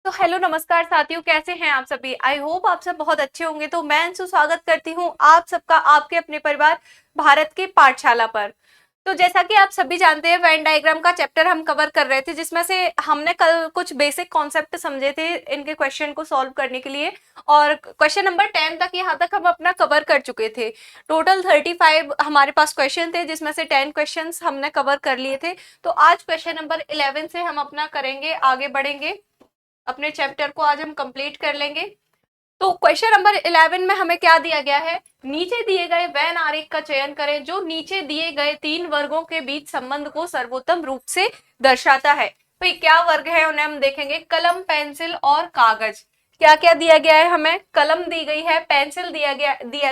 तो हेलो नमस्कार साथियों, कैसे हैं आप सभी। आई होप आप सब बहुत अच्छे होंगे। तो मैं अंशु स्वागत करती हूँ आप सबका आपके अपने परिवार भारत की पाठशाला पर। तो जैसा कि आप सभी जानते हैं, वेन डायग्राम का चैप्टर हम कवर कर रहे थे, जिसमें से हमने कल कुछ बेसिक कॉन्सेप्ट समझे थे इनके क्वेश्चन को सॉल्व करने के लिए। और क्वेश्चन नंबर 10 तक यहाँ तक हम अपना कवर कर चुके थे। टोटल 35 हमारे पास क्वेश्चन थे, जिसमें से 10 क्वेश्चन हमने कवर कर लिए थे। तो आज क्वेश्चन नंबर 11 से हम अपना करेंगे, आगे बढ़ेंगे, अपने चैप्टर को आज हम कंप्लीट कर लेंगे। तो क्वेश्चन नंबर 11 में हमें क्या दिया गया है, नीचे दिए गए वैन आरेख का चयन करें जो नीचे दिए गए तीन वर्गों के बीच संबंध को सर्वोत्तम रूप से दर्शाता है। भाई क्या वर्ग है उन्हें हम देखेंगे, कलम, पेंसिल और कागज। क्या क्या दिया गया है हमें, कलम दी गई है, पेंसिल दिया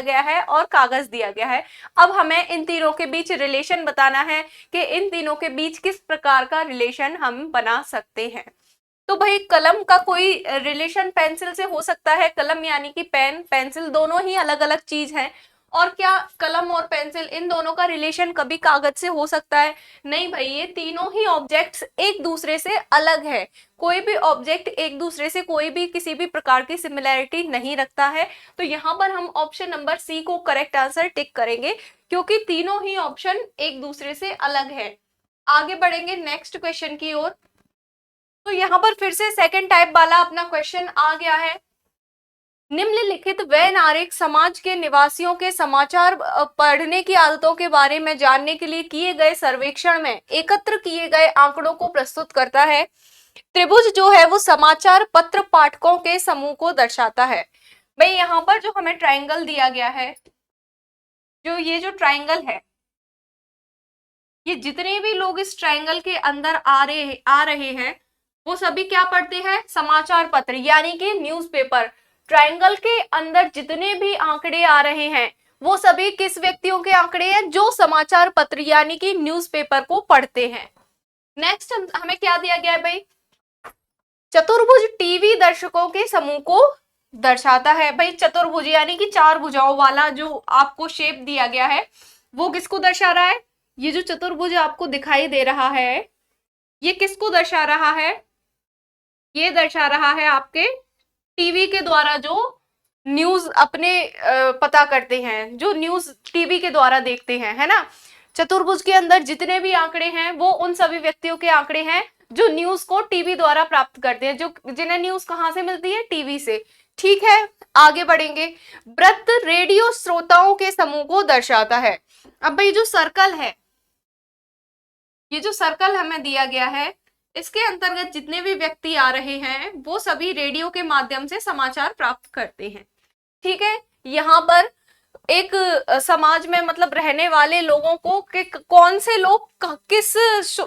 गया है और कागज दिया गया है। अब हमें इन तीनों के बीच रिलेशन बताना है कि इन तीनों के बीच किस प्रकार का रिलेशन हम बना सकते हैं। तो भाई कलम का कोई रिलेशन पेंसिल से हो सकता है। कलम यानी कि पेन, पेंसिल दोनों ही अलग अलग चीज हैं। और क्या कलम और पेंसिल इन दोनों का रिलेशन कभी कागज से हो सकता है? नहीं भाई, ये तीनों ही ऑब्जेक्ट्स एक दूसरे से अलग है। कोई भी ऑब्जेक्ट एक दूसरे से कोई भी किसी भी प्रकार की सिमिलैरिटी नहीं रखता है। तो यहाँ पर हम ऑप्शन नंबर सी को करेक्ट आंसर टिक करेंगे, क्योंकि तीनों ही ऑप्शन एक दूसरे से अलग है। आगे बढ़ेंगे नेक्स्ट क्वेश्चन की ओर। तो यहाँ पर फिर से सेकंड टाइप वाला अपना क्वेश्चन आ गया है। निम्नलिखित वैन आरेख समाज के निवासियों के समाचार पढ़ने की आदतों के बारे में जानने के लिए किए गए सर्वेक्षण में एकत्र किए गए आंकड़ों को प्रस्तुत करता है। त्रिभुज जो है वो समाचार पत्र पाठकों के समूह को दर्शाता है। भाई यहाँ पर जो हमें ट्राइंगल दिया गया है, ये जो ट्राइंगल है, ये जितने भी लोग इस ट्राइंगल के अंदर आ रहे हैं वो सभी क्या पढ़ते हैं, समाचार पत्र यानी कि न्यूज़पेपर। ट्रायंगल के अंदर जितने भी आंकड़े आ रहे हैं वो सभी किस व्यक्तियों के आंकड़े हैं, जो समाचार पत्र यानी कि न्यूज़पेपर को पढ़ते हैं। नेक्स्ट हमें क्या दिया गया है भाई, चतुर्भुज टीवी दर्शकों के समूह को दर्शाता है। भाई चतुर्भुज यानी कि चार भुजाओं वाला जो आपको शेप दिया गया है वो किसको दर्शा रहा है। ये जो चतुर्भुज आपको दिखाई दे रहा है ये किसको दर्शा रहा है, ये दर्शा रहा है आपके टीवी के द्वारा जो न्यूज अपने पता करते हैं, जो न्यूज टीवी के द्वारा देखते हैं, है ना। चतुर्भुज के अंदर जितने भी आंकड़े हैं वो उन सभी व्यक्तियों के आंकड़े हैं जो न्यूज को टीवी द्वारा प्राप्त करते हैं, जो जिन्हें न्यूज कहां से मिलती है, टीवी से। ठीक है, आगे बढ़ेंगे। वृत्त रेडियो श्रोताओं के समूह को दर्शाता है। अब भाई जो सर्कल है, ये जो सर्कल हमें दिया गया है इसके अंतर्गत जितने भी व्यक्ति आ रहे हैं वो सभी रेडियो के माध्यम से समाचार प्राप्त करते हैं। ठीक है, यहाँ पर एक समाज में मतलब रहने वाले लोगों को कि कौन से लोग किस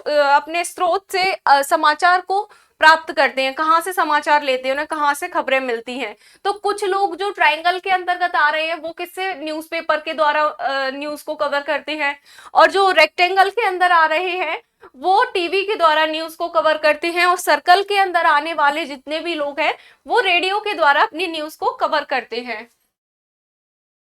अपने स्रोत से समाचार को प्राप्त करते हैं, कहाँ से समाचार लेते हैं, उन्हें कहाँ से खबरें मिलती हैं। तो कुछ लोग जो ट्रायंगल के अंतर्गत आ रहे हैं वो किससे, न्यूज़पेपर के द्वारा न्यूज को कवर करते हैं। और जो रेक्टेंगल के अंदर आ रहे हैं वो टीवी के द्वारा न्यूज को कवर करते हैं। और सर्कल के अंदर आने वाले जितने भी लोग हैं वो रेडियो के द्वारा अपनी न्यूज को कवर करते हैं।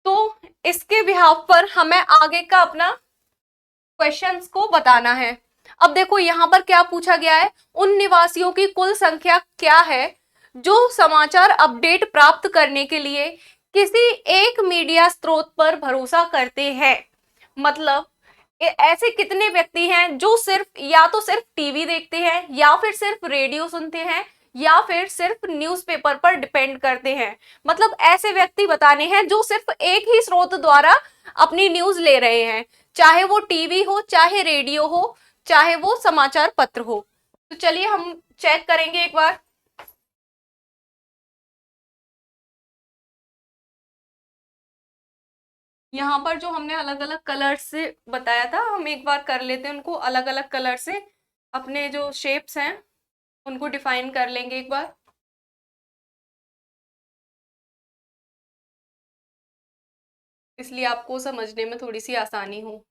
तो इसके बिहाफ पर हमें आगे का अपना क्वेश्चंस को बताना है। अब देखो यहाँ पर क्या पूछा गया है, उन निवासियों की कुल संख्या क्या है जो समाचार अपडेट प्राप्त करने के लिए किसी एक मीडिया स्रोत पर भरोसा करते हैं। मतलब ऐसे कितने व्यक्ति हैं जो सिर्फ टीवी देखते हैं, या फिर सिर्फ रेडियो सुनते हैं, या फिर सिर्फ न्यूज़पेपर पर डिपेंड करते हैं। मतलब ऐसे व्यक्ति बताने हैं जो सिर्फ एक ही स्रोत द्वारा अपनी न्यूज ले रहे हैं, चाहे वो टीवी हो, चाहे रेडियो हो, चाहे वो समाचार पत्र हो। तो चलिए हम चेक करेंगे एक बार। यहाँ पर जो हमने अलग अलग कलर से बताया था, हम एक बार कर लेते हैं उनको अलग अलग कलर से, अपने जो शेप्स हैं उनको डिफाइन कर लेंगे एक बार। इसलिए आपको समझने में थोड़ी सी आसानी हो।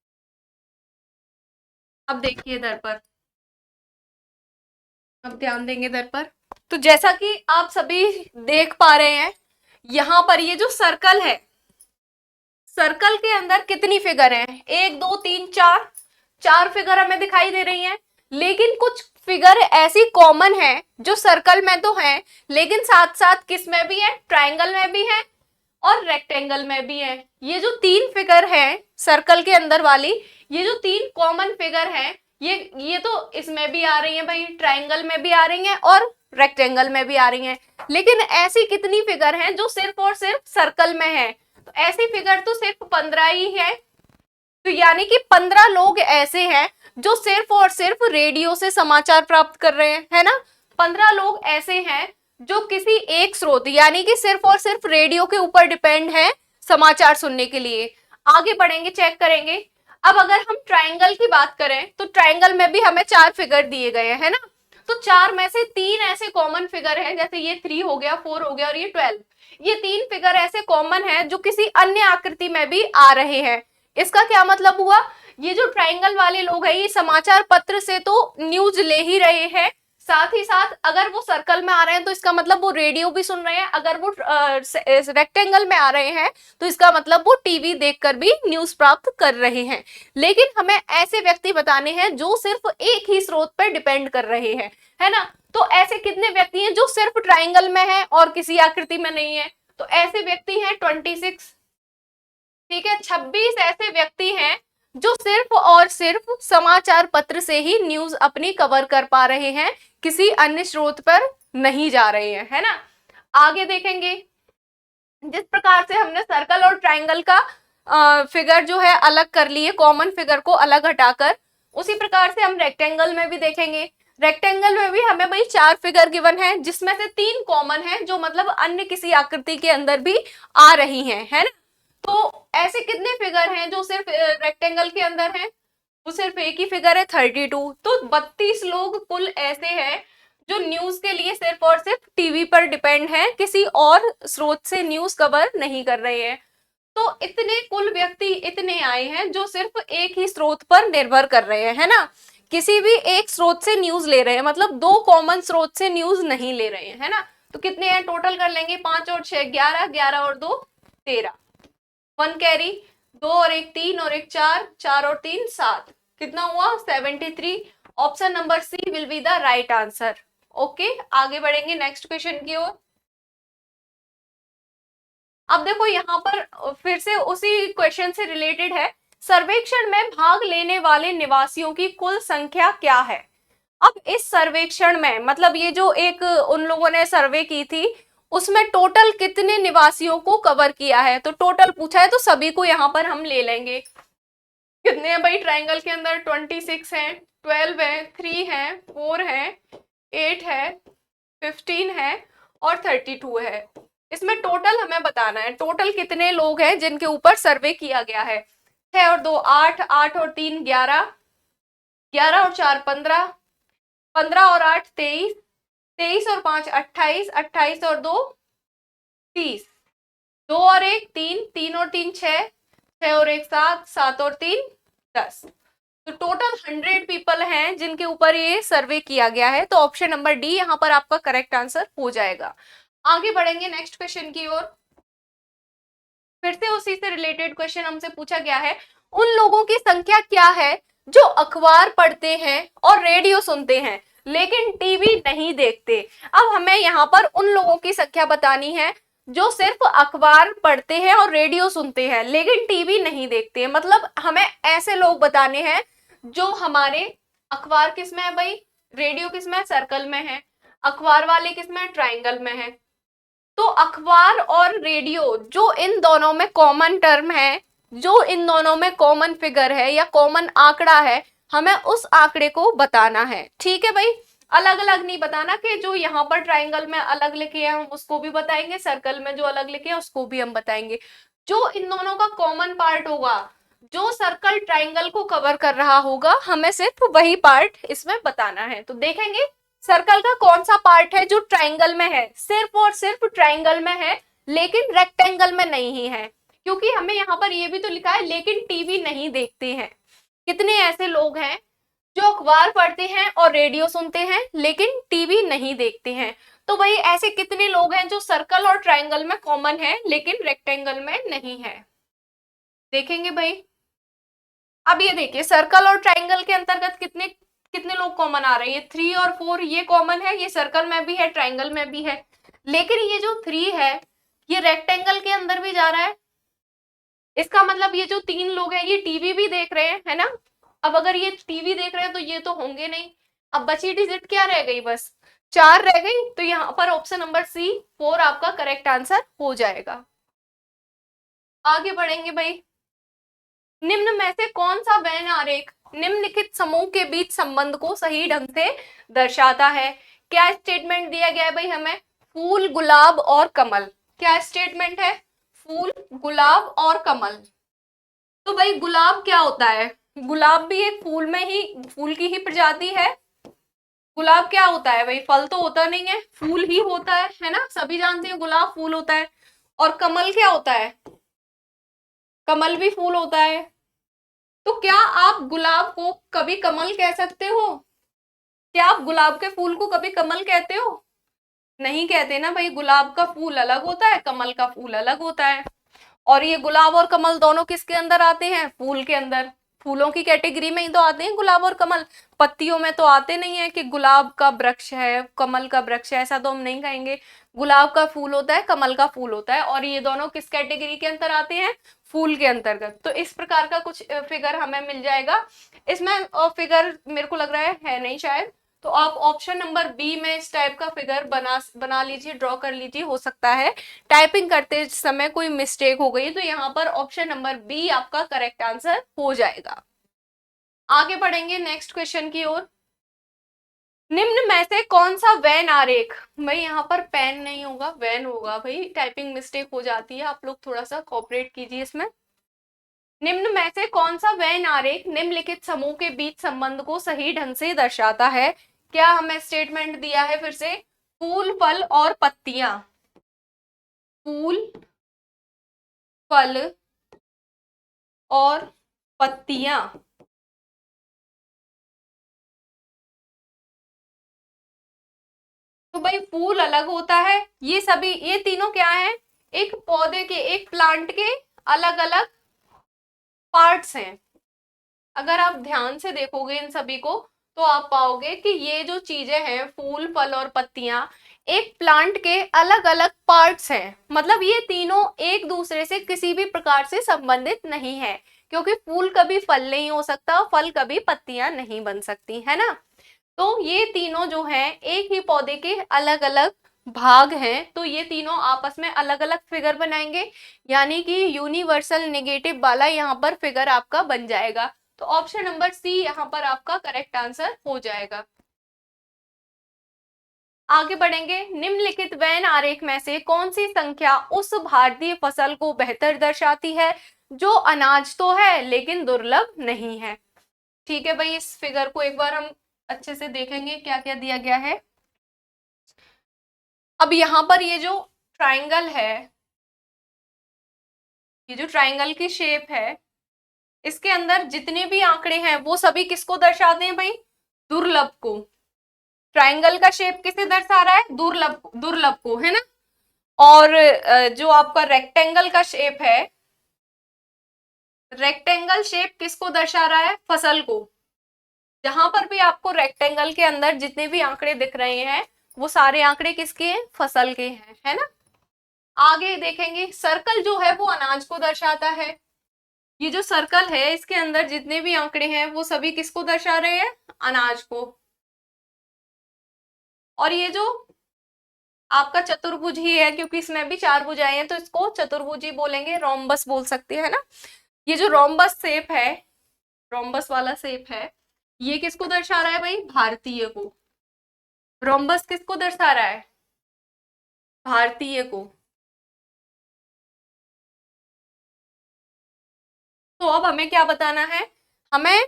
अब देखिए इधर पर, अब ध्यान देंगे इधर पर। तो जैसा कि आप सभी देख पा रहे हैं, यहाँ पर ये जो सर्कल है, सर्कल के अंदर कितनी फिगर हैं, 1 2 3 4, 4 फिगर हमें दिखाई दे रही हैं। लेकिन कुछ फिगर ऐसी कॉमन है जो सर्कल में तो है लेकिन साथ साथ किस में भी है, ट्राइंगल में भी है और रेक्टेंगल में भी है। ये जो तीन फिगर है सर्कल के अंदर वाली, ये जो तीन कॉमन फिगर है, ये तो इसमें भी आ रही है भाई, ट्राइंगल में भी आ रही है और रेक्टेंगल में भी आ रही है। लेकिन ऐसी कितनी फिगर हैं जो सिर्फ और सिर्फ सर्कल में है? तो ऐसी फिगर तो सिर्फ 15 ही है। तो यानी कि 15 लोग ऐसे हैं जो सिर्फ और सिर्फ रेडियो से समाचार प्राप्त कर रहे हैं, है ना। 15 लोग ऐसे हैं जो किसी एक स्रोत यानी कि सिर्फ और सिर्फ रेडियो के ऊपर डिपेंड है समाचार सुनने के लिए। आगे बढ़ेंगे, चेक करेंगे। अब अगर हम ट्राइंगल की बात करें तो ट्राइंगल में भी हमें 4 फिगर दिए गए हैं, है ना। तो 4 में से 3 ऐसे कॉमन फिगर हैं, जैसे ये 3 हो गया, 4 हो गया और ये 12। ये 3 फिगर ऐसे कॉमन हैं जो किसी अन्य आकृति में भी आ रहे हैं। इसका क्या मतलब हुआ, ये जो ट्राइंगल वाले लोग हैं ये समाचार पत्र से तो न्यूज ले ही रहे हैं, साथ ही साथ अगर वो सर्कल में आ रहे हैं तो इसका मतलब वो रेडियो भी सुन रहे हैं, अगर वो रेक्टेंगल में आ रहे हैं तो इसका मतलब वो टीवी देखकर भी न्यूज प्राप्त कर रहे हैं। लेकिन हमें ऐसे व्यक्ति बताने हैं जो सिर्फ एक ही स्रोत पर डिपेंड कर रहे हैं, है ना। तो ऐसे कितने व्यक्ति हैं जो सिर्फ ट्राइंगल में है और किसी आकृति में नहीं है? तो ऐसे व्यक्ति हैं 26, ठीक है। 26 ऐसे व्यक्ति हैं जो सिर्फ और सिर्फ समाचार पत्र से ही न्यूज अपनी कवर कर पा रहे हैं, किसी अन्य स्रोत पर नहीं जा रहे हैं, है ना। आगे देखेंगे, जिस प्रकार से हमने सर्कल और ट्राइंगल का फिगर जो है अलग कर लिए, कॉमन फिगर को अलग हटाकर, उसी प्रकार से हम रेक्टेंगल में भी देखेंगे। रेक्टेंगल में भी हमें भाई 4 फिगर गिवन है जिसमें से 3 कॉमन है जो मतलब अन्य किसी आकृति के अंदर भी आ रही हैं, है ना। तो ऐसे कितने फिगर हैं जो सिर्फ रेक्टेंगल के अंदर हैं? वो सिर्फ एक ही फिगर है 32। तो 32 लोग कुल ऐसे हैं जो न्यूज के लिए सिर्फ और सिर्फ टीवी पर डिपेंड है, किसी और स्रोत से न्यूज कवर नहीं कर रहे हैं। तो इतने कुल व्यक्ति इतने आए हैं जो सिर्फ एक ही स्रोत पर निर्भर कर रहे हैं, है ना। किसी भी एक स्रोत से न्यूज ले रहे हैं, मतलब 2 कॉमन स्रोत से न्यूज नहीं ले रहे हैं, है ना। तो कितने हैं टोटल कर लेंगे, 5 और 6 11, 11 और 2 13, 1 कैरी, 2 और 1 3 और 1 4, 4 और 3 7, कितना हुआ 73। Option number C will be the right answer. Okay, आगे बढ़ेंगे नेक्स्ट क्वेश्चन की ओर। अब देखो यहाँ पर फिर से उसी क्वेश्चन से रिलेटेड है, सर्वेक्षण में भाग लेने वाले निवासियों की कुल संख्या क्या है? अब इस सर्वेक्षण में मतलब ये जो एक उन लोगों ने सर्वे की थी उसमें टोटल कितने निवासियों को कवर किया है? तो टोटल पूछा है तो सभी को यहाँ पर हम ले लेंगे। कितने हैं भाई ट्राइंगल के अंदर? 26 है, 12 है, 3 है, 4 है, 8 है, 15 है और 32 है। इसमें टोटल हमें बताना है टोटल कितने लोग हैं जिनके ऊपर सर्वे किया गया है। 6 और 2 8, 8 और 3 11, 11 और 4 15, 15 और 8 23, 23 और 5 28, 28 और 2 30, 2 और 1 3, 3 और 3 6, 6 और 1 7, 7 और 3 10। तो टोटल 100 पीपल हैं जिनके ऊपर ये सर्वे किया गया है। तो ऑप्शन नंबर डी यहाँ पर आपका करेक्ट आंसर हो जाएगा। आगे बढ़ेंगे नेक्स्ट क्वेश्चन की ओर। फिर से उसी से रिलेटेड क्वेश्चन हमसे पूछा गया है, उन लोगों की संख्या क्या है जो अखबार पढ़ते हैं और रेडियो सुनते हैं लेकिन टीवी नहीं देखते? अब हमें यहाँ पर उन लोगों की संख्या बतानी है जो सिर्फ अखबार पढ़ते हैं और रेडियो सुनते हैं लेकिन टीवी नहीं देखते। मतलब हमें ऐसे लोग बताने हैं जो हमारे अखबार किस में है भाई, रेडियो किस में है, सर्कल में है, अखबार वाले किस में है, ट्राइंगल में है। तो अखबार और रेडियो जो इन दोनों में कॉमन टर्म है, जो इन दोनों में कॉमन फिगर है या कॉमन आंकड़ा है, हमें उस आंकड़े को बताना है। ठीक है भाई, अलग अलग नहीं बताना कि जो यहाँ पर ट्राइंगल में अलग लिखे हैं हम उसको भी बताएंगे, सर्कल में जो अलग लिखे हैं उसको भी हम बताएंगे। जो इन दोनों का कॉमन पार्ट होगा, जो सर्कल ट्राइंगल को कवर कर रहा होगा, हमें सिर्फ वही पार्ट इसमें बताना है। तो देखेंगे सर्कल का कौन सा पार्ट है जो ट्राइंगल में है, सिर्फ और सिर्फ ट्राइंगल में है लेकिन रेक्टेंगल में नहीं है, क्योंकि हमें यहाँ पर ये भी तो लिखा है लेकिन टीवी नहीं देखते हैं। कितने ऐसे लोग हैं जो अखबार पढ़ते हैं और रेडियो सुनते हैं लेकिन टीवी नहीं देखते हैं? तो भाई ऐसे कितने लोग हैं जो सर्कल और ट्राइंगल में कॉमन है लेकिन रेक्टेंगल में नहीं है? देखेंगे भाई। अब ये देखिए सर्कल और ट्राइंगल के अंतर्गत कितने कितने लोग कॉमन आ रहे हैं? ये 3 और 4 ये कॉमन है, ये सर्कल में भी है, ट्राइंगल में भी है। लेकिन ये जो 3 है ये रेक्टेंगल के अंदर भी जा रहा है। इसका मतलब ये जो 3 लोग हैं ये टीवी भी देख रहे हैं, है ना। अब अगर ये टीवी देख रहे हैं तो ये तो होंगे नहीं। अब बची डिजिट क्या रह गई? बस 4 रह गई। तो यहाँ पर ऑप्शन नंबर सी 4 आपका करेक्ट आंसर हो जाएगा। आगे बढ़ेंगे भाई। निम्न में से कौन सा वेन आरेख निम्नलिखित समूह के बीच संबंध को सही ढंग से दर्शाता है? क्या स्टेटमेंट दिया गया है भाई हमें? फूल, गुलाब और कमल। क्या स्टेटमेंट है? फूल, गुलाब और कमल। तो भाई गुलाब क्या होता है? गुलाब भी एक फूल में ही, फूल की ही प्रजाति है। गुलाब क्या होता है भाई? फल तो होता नहीं है, फूल ही होता है ना। सभी जानते हैं गुलाब फूल होता है। और कमल क्या होता है? कमल भी फूल होता है। तो क्या आप गुलाब को कभी कमल कह सकते हो? क्या आप गुलाब के फूल को कभी कमल कहते हो? नहीं कहते ना भाई। गुलाब का फूल अलग होता है, कमल का फूल अलग होता है। और ये गुलाब और कमल दोनों किसके अंदर आते हैं? फूल के अंदर। फूलों की कैटेगरी में ही तो आते हैं गुलाब और कमल। पत्तियों में तो आते नहीं है कि गुलाब का वृक्ष है, कमल का वृक्ष है, ऐसा तो हम नहीं कहेंगे। गुलाब का फूल होता है, कमल का फूल होता है, और ये दोनों किस कैटेगरी के अंदर आते हैं? फूल के अंतर्गत। तो इस प्रकार का कुछ फिगर हमें मिल जाएगा। इसमें फिगर मेरे को लग रहा है नहीं शायद। तो आप ऑप्शन नंबर बी में इस टाइप का फिगर बना लीजिए, ड्रॉ कर लीजिए। हो सकता है टाइपिंग करते समय कोई मिस्टेक हो गई, तो यहाँ पर ऑप्शन नंबर बी आपका करेक्ट आंसर हो जाएगा। आगे बढ़ेंगे नेक्स्ट क्वेश्चन की ओर। निम्न में से कौन सा वैन आरेख, भाई यहाँ पर पेन नहीं होगा, वैन होगा भाई, टाइपिंग मिस्टेक हो जाती है, आप लोग थोड़ा सा कोऑपरेट कीजिए इसमें। निम्न में से कौन सा वैन आरेख निम्नलिखित समूह के बीच संबंध को सही ढंग से दर्शाता है? क्या हमें स्टेटमेंट दिया है फिर से? फूल, फल और पत्तियां। फूल, फल और पत्तियां। तो भाई फूल अलग होता है, ये सभी, ये तीनों क्या है? एक पौधे के, एक प्लांट के अलग अलग पार्ट्स हैं। अगर आप ध्यान से देखोगे इन सभी को तो आप पाओगे कि ये जो चीजें हैं, फूल, फल और पत्तियां, एक प्लांट के अलग अलग पार्ट्स हैं। मतलब ये तीनों एक दूसरे से किसी भी प्रकार से संबंधित नहीं है, क्योंकि फूल कभी फल नहीं हो सकता, फल कभी पत्तियां नहीं बन सकती, है ना। तो ये तीनों जो हैं एक ही पौधे के अलग अलग भाग हैं। तो ये तीनों आपस में अलग अलग फिगर बनाएंगे, यानी कि यूनिवर्सल नेगेटिव वाला यहाँ पर फिगर आपका बन जाएगा। तो ऑप्शन नंबर सी यहाँ पर आपका करेक्ट आंसर हो जाएगा। आगे बढ़ेंगे। निम्नलिखित वैन आरेख में से कौन सी संख्या उस भारतीय फसल को बेहतर दर्शाती है जो अनाज तो है लेकिन दुर्लभ नहीं है? ठीक है भाई, इस फिगर को एक बार हम अच्छे से देखेंगे क्या क्या दिया गया है। अब यहाँ पर ये जो ट्राइंगल है, ये जो ट्राइंगल की शेप है, इसके अंदर जितने भी आंकड़े हैं वो सभी किसको दर्शाते हैं भाई? दुर्लभ को। ट्राइंगल का शेप किसे दर्शा रहा है? दुर्लभ, दुर्लभ को, है ना। और जो आपका रेक्टेंगल का शेप है, रेक्टेंगल शेप किसको दर्शा रहा है? फसल को। जहां पर भी आपको रेक्टेंगल के अंदर जितने भी आंकड़े दिख रहे हैं वो सारे आंकड़े किसके हैं? फसल के हैं, है ना। आगे देखेंगे, सर्कल जो है वो अनाज को दर्शाता है। ये जो सर्कल है इसके अंदर जितने भी आंकड़े हैं वो सभी किसको दर्शा रहे हैं? अनाज को। और ये जो आपका चतुर्भुज ही है, क्योंकि इसमें भी 4 भुजाएं हैं तो इसको चतुर्भुज ही बोलेंगे, रोम्बस बोल सकते हैं ना। ये जो रोम्बस शेप है, रोम्बस वाला शेप है, ये किसको दर्शा रहा है भाई? भारतीय को। रोम्बस किसको दर्शा रहा है? भारतीय को। तो अब हमें क्या बताना है? हमें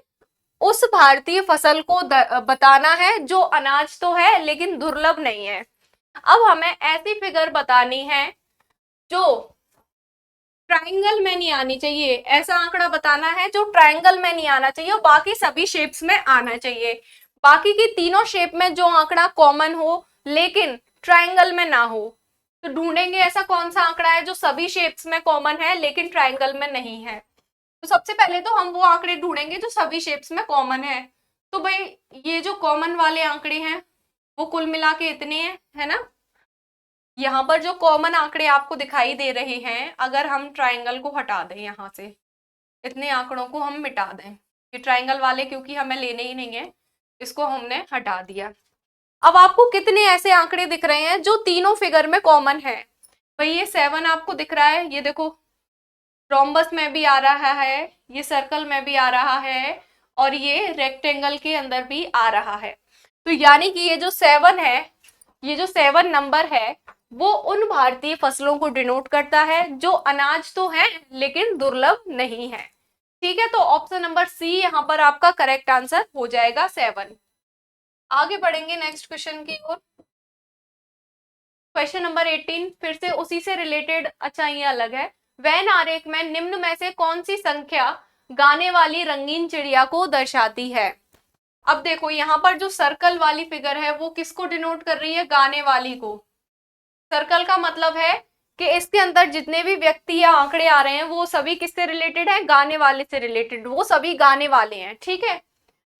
उस भारतीय फसल को बताना है जो अनाज तो है लेकिन दुर्लभ नहीं है। अब हमें ऐसी फिगर बतानी है जो ट्राइंगल में नहीं आनी चाहिए, ऐसा आंकड़ा बताना है जो ट्राइंगल में नहीं आना चाहिए और बाकी सभी शेप्स में आना चाहिए। बाकी की तीनों शेप में जो आंकड़ा कॉमन हो लेकिन ट्राइंगल में ना हो। तो ढूंढेंगे ऐसा कौन सा आंकड़ा है जो सभी शेप्स में कॉमन है लेकिन ट्राइंगल में नहीं है। तो सबसे पहले तो हम वो आंकड़े ढूंढेंगे जो सभी शेप्स में कॉमन है। तो भाई ये जो कॉमन वाले आंकड़े हैं वो कुल मिला के इतने हैं, है ना। यहाँ पर जो कॉमन आंकड़े आपको दिखाई दे रहे हैं, अगर हम ट्राइंगल को हटा दें यहाँ से, इतने आंकड़ों को हम मिटा दें, ये ट्राइंगल वाले क्योंकि हमें लेने ही नहीं है, इसको हमने हटा दिया। अब आपको कितने ऐसे आंकड़े दिख रहे हैं जो तीनों फिगर में कॉमन है। भाई ये 7 आपको दिख रहा है, ये देखो रोम्बस में भी आ रहा है, ये सर्कल में भी आ रहा है, और ये रेक्टेंगल के अंदर भी आ रहा है। तो यानी कि ये जो 7 है, ये जो 7 नंबर है, वो उन भारतीय फसलों को डिनोट करता है जो अनाज तो है लेकिन दुर्लभ नहीं है। ठीक है, तो ऑप्शन नंबर सी यहाँ पर आपका करेक्ट आंसर हो जाएगा 7। आगे बढ़ेंगे नेक्स्ट क्वेश्चन की ओर। क्वेश्चन नंबर 18 फिर से उसी से रिलेटेड, अच्छा ये अलग है। वेन आरेख में निम्न में से कौन सी संख्या गाने वाली रंगीन चिड़िया को दर्शाती है। अब देखो यहाँ पर जो सर्कल वाली फिगर है वो किसको डिनोट कर रही है, गाने वाली को। सर्कल का मतलब है कि इसके अंदर जितने भी व्यक्ति या आंकड़े आ रहे हैं वो सभी किससे रिलेटेड है, गाने वाले से रिलेटेड, वो सभी गाने वाले हैं। ठीक है,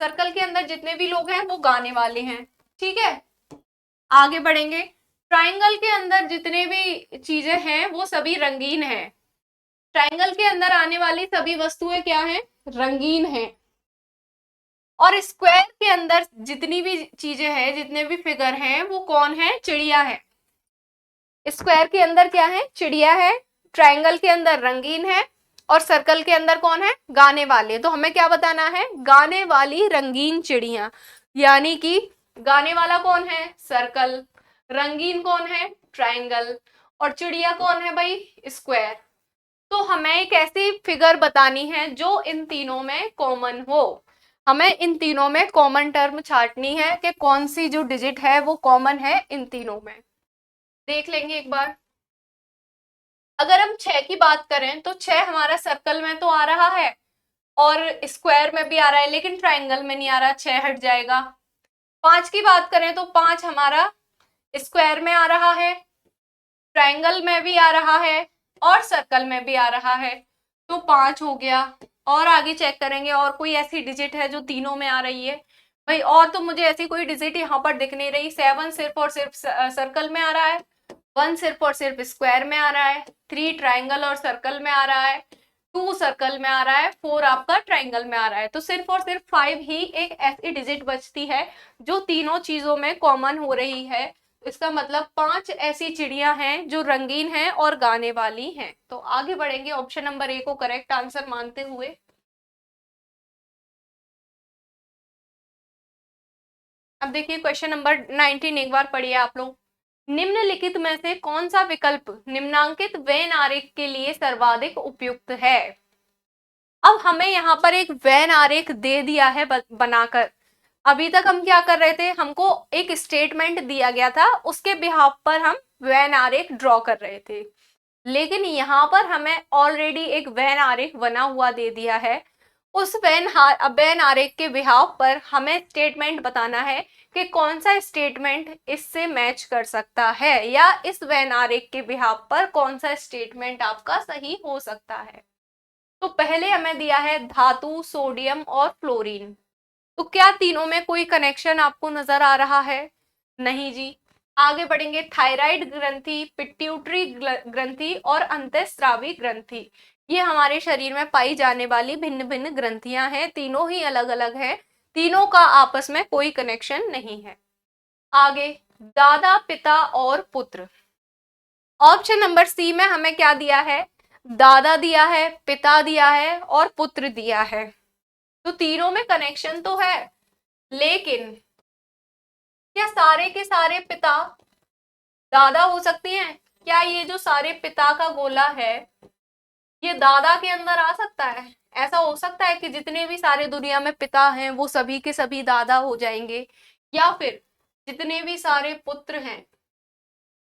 सर्कल के अंदर जितने भी लोग हैं वो गाने वाले हैं। ठीक है, आगे बढ़ेंगे। ट्राइंगल के अंदर जितने भी चीजें हैं वो सभी रंगीन हैं। ट्राइंगल के अंदर आने वाली सभी वस्तुएं क्या हैं, रंगीन हैं। और स्क्वायर के अंदर जितनी भी चीजें हैं, जितने भी फिगर हैं, वो कौन है, चिड़िया है। स्क्वायर के अंदर क्या है, चिड़िया है। ट्राइंगल के अंदर रंगीन है, और सर्कल के अंदर कौन है, गाने वाले। तो हमें क्या बताना है, गाने वाली रंगीन चिड़िया। यानी कि गाने वाला कौन है, सर्कल, रंगीन कौन है, ट्राइंगल, और चिड़िया कौन है भाई, स्क्वायर। तो हमें एक ऐसी फिगर बतानी है जो इन तीनों में कॉमन हो। हमें इन तीनों में कॉमन टर्म छांटनी है कि कौन सी जो डिजिट है वो कॉमन है इन तीनों में। देख लेंगे एक बार। अगर हम 6 की बात करें तो 6 हमारा सर्कल में तो आ रहा है और स्क्वायर में भी आ रहा है, लेकिन ट्राइंगल में नहीं आ रहा, 6 हट जाएगा। 5 की बात करें तो 5 हमारा स्क्वायर में आ रहा है, ट्राइंगल में भी आ रहा है, और सर्कल में भी आ रहा है, तो 5 हो गया। और आगे चेक करेंगे और कोई ऐसी डिजिट है जो तीनों में आ रही है। भाई और तो मुझे ऐसी कोई डिजिट यहाँ पर दिख नहीं रही। 7 सिर्फ और सिर्फ सर्कल में आ रहा है, 1 सिर्फ और सिर्फ स्क्वायर में आ रहा है, 3 ट्राइंगल और सर्कल में आ रहा है, 2 सर्कल में आ रहा है, 4 आपका ट्राइंगल में आ रहा है। तो सिर्फ और सिर्फ 5 ही एक ऐसी डिजिट बचती है जो तीनों चीजों में कॉमन हो रही है। इसका मतलब 5 ऐसी चिड़िया हैं जो रंगीन हैं और गाने वाली हैं। तो आगे बढ़ेंगे ऑप्शन नंबर ए को करेक्ट आंसर मानते हुए। अब देखिए क्वेश्चन नंबर 19 एक बार पढ़िए आप लोग। निम्नलिखित में से कौन सा विकल्प निम्नांकित वेन आरेख के लिए सर्वाधिक उपयुक्त है। अब हमें यहाँ पर एक वेन आरेख दे दिया है बनाकर। अभी तक हम क्या कर रहे थे, हमको एक स्टेटमेंट दिया गया था, उसके बिहाफ पर हम वेन आरेख ड्रॉ कर रहे थे। लेकिन यहाँ पर हमें ऑलरेडी एक वेन आरेख बना हुआ दे दिया है। उस वेन आरेख के बिहाफ पर हमें स्टेटमेंट बताना है कि कौन सा स्टेटमेंट इससे मैच कर सकता है, या इस वेन आरेख के बिहाफ पर कौन सा स्टेटमेंट आपका सही हो सकता है। तो पहले हमें दिया है धातु, सोडियम और फ्लोरीन। तो क्या तीनों में कोई कनेक्शन आपको नजर आ रहा है, नहीं जी। आगे बढ़ेंगे। थायराइड ग्रंथि, पिट्यूटरी ग्रंथि और अंतःस्रावी ग्रंथि, ये हमारे शरीर में पाई जाने वाली भिन्न भिन्न ग्रंथियां हैं, तीनों ही अलग अलग हैं, तीनों का आपस में कोई कनेक्शन नहीं है। आगे दादा, पिता और पुत्र। ऑप्शन नंबर सी में हमें क्या दिया है, दादा दिया है, पिता दिया है और पुत्र दिया है। तो तीनों में कनेक्शन तो है, लेकिन क्या सारे के सारे पिता दादा हो सकते हैं? क्या ये जो सारे पिता का गोला है ये दादा के अंदर आ सकता है? ऐसा हो सकता है कि जितने भी सारे दुनिया में पिता हैं वो सभी के सभी दादा हो जाएंगे, या फिर जितने भी सारे पुत्र हैं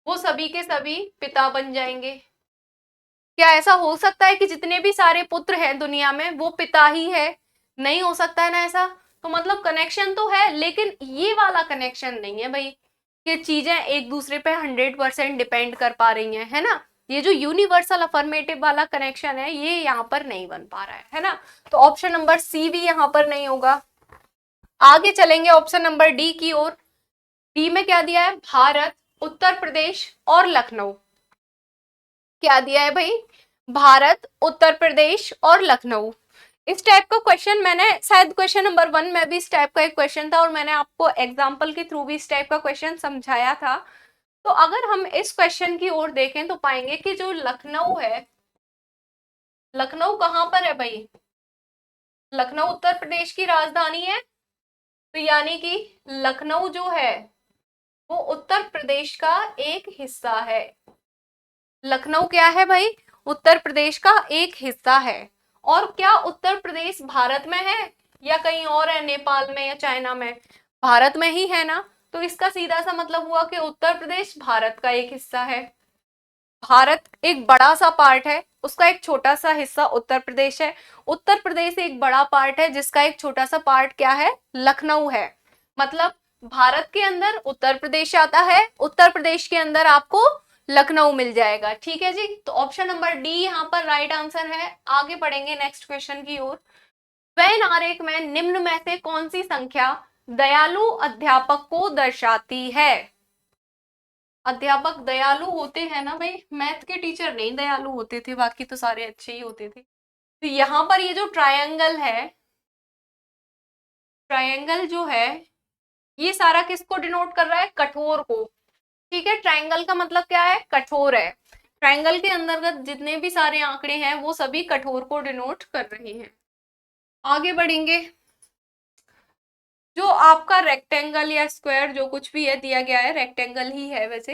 वो सभी के सभी पिता बन जाएंगे? क्या ऐसा हो सकता है कि जितने भी सारे पुत्र हैं दुनिया में वो पिता ही है? नहीं हो सकता है ना ऐसा। तो मतलब कनेक्शन तो है, लेकिन ये वाला कनेक्शन नहीं है भाई, कि चीजें एक दूसरे पे 100% डिपेंड कर पा रही हैं, है ना। ये जो यूनिवर्सल अफर्मेटिव वाला कनेक्शन है ये यहाँ पर नहीं बन पा रहा है ना। तो ऑप्शन नंबर सी भी यहाँ पर नहीं होगा। आगे चलेंगे ऑप्शन नंबर डी की ओर। डी में क्या दिया है? भारत, उत्तर प्रदेश और लखनऊ। क्या दिया है भाई? भारत, उत्तर प्रदेश और लखनऊ। इस टाइप का क्वेश्चन मैंने शायद क्वेश्चन नंबर 1 में भी इस टाइप का एक क्वेश्चन था और मैंने आपको एग्जाम्पल के थ्रू भी इस टाइप का क्वेश्चन समझाया था। तो अगर हम इस क्वेश्चन की ओर देखें तो पाएंगे कि जो लखनऊ है, लखनऊ कहाँ पर है भाई? लखनऊ उत्तर प्रदेश की राजधानी है, तो यानी कि लखनऊ जो है वो उत्तर प्रदेश का एक हिस्सा है। लखनऊ क्या है भाई? उत्तर प्रदेश का एक हिस्सा है। और क्या उत्तर प्रदेश भारत में है या कहीं और है, नेपाल में या चाइना में? भारत में ही है ना, तो इसका सीधा सा मतलब हुआ कि उत्तर प्रदेश भारत का एक हिस्सा है। भारत एक बड़ा सा पार्ट है, उसका एक छोटा सा हिस्सा उत्तर प्रदेश है। उत्तर प्रदेश एक बड़ा पार्ट है जिसका एक छोटा सा पार्ट क्या है? लखनऊ है। मतलब भारत के अंदर उत्तर प्रदेश आता है, उत्तर प्रदेश के अंदर आपको लखनऊ मिल जाएगा। ठीक है जी, तो ऑप्शन नंबर डी यहाँ पर राइट आंसर है। आगे बढ़ेंगे नेक्स्ट क्वेश्चन की ओर। वेन आरेख में निम्न में से कौन सी संख्या दयालु अध्यापक को दर्शाती है? अध्यापक दयालु होते हैं ना भाई, मैथ के टीचर नहीं दयालु होते थे, बाकी तो सारे अच्छे ही होते थे। तो यहाँ पर ये जो ट्रायंगल है, ट्रायंगल जो है ये सारा किसको डिनोट कर रहा है? कठोर को। ठीक है, ट्रायंगल का मतलब क्या है? कठोर है। ट्रायंगल के अंतर्गत जितने भी सारे आंकड़े हैं वो सभी कठोर को डिनोट कर रहे हैं। आगे बढ़ेंगे। जो आपका रेक्टेंगल या स्क्वायर जो कुछ भी है दिया गया है, रेक्टेंगल ही है वैसे,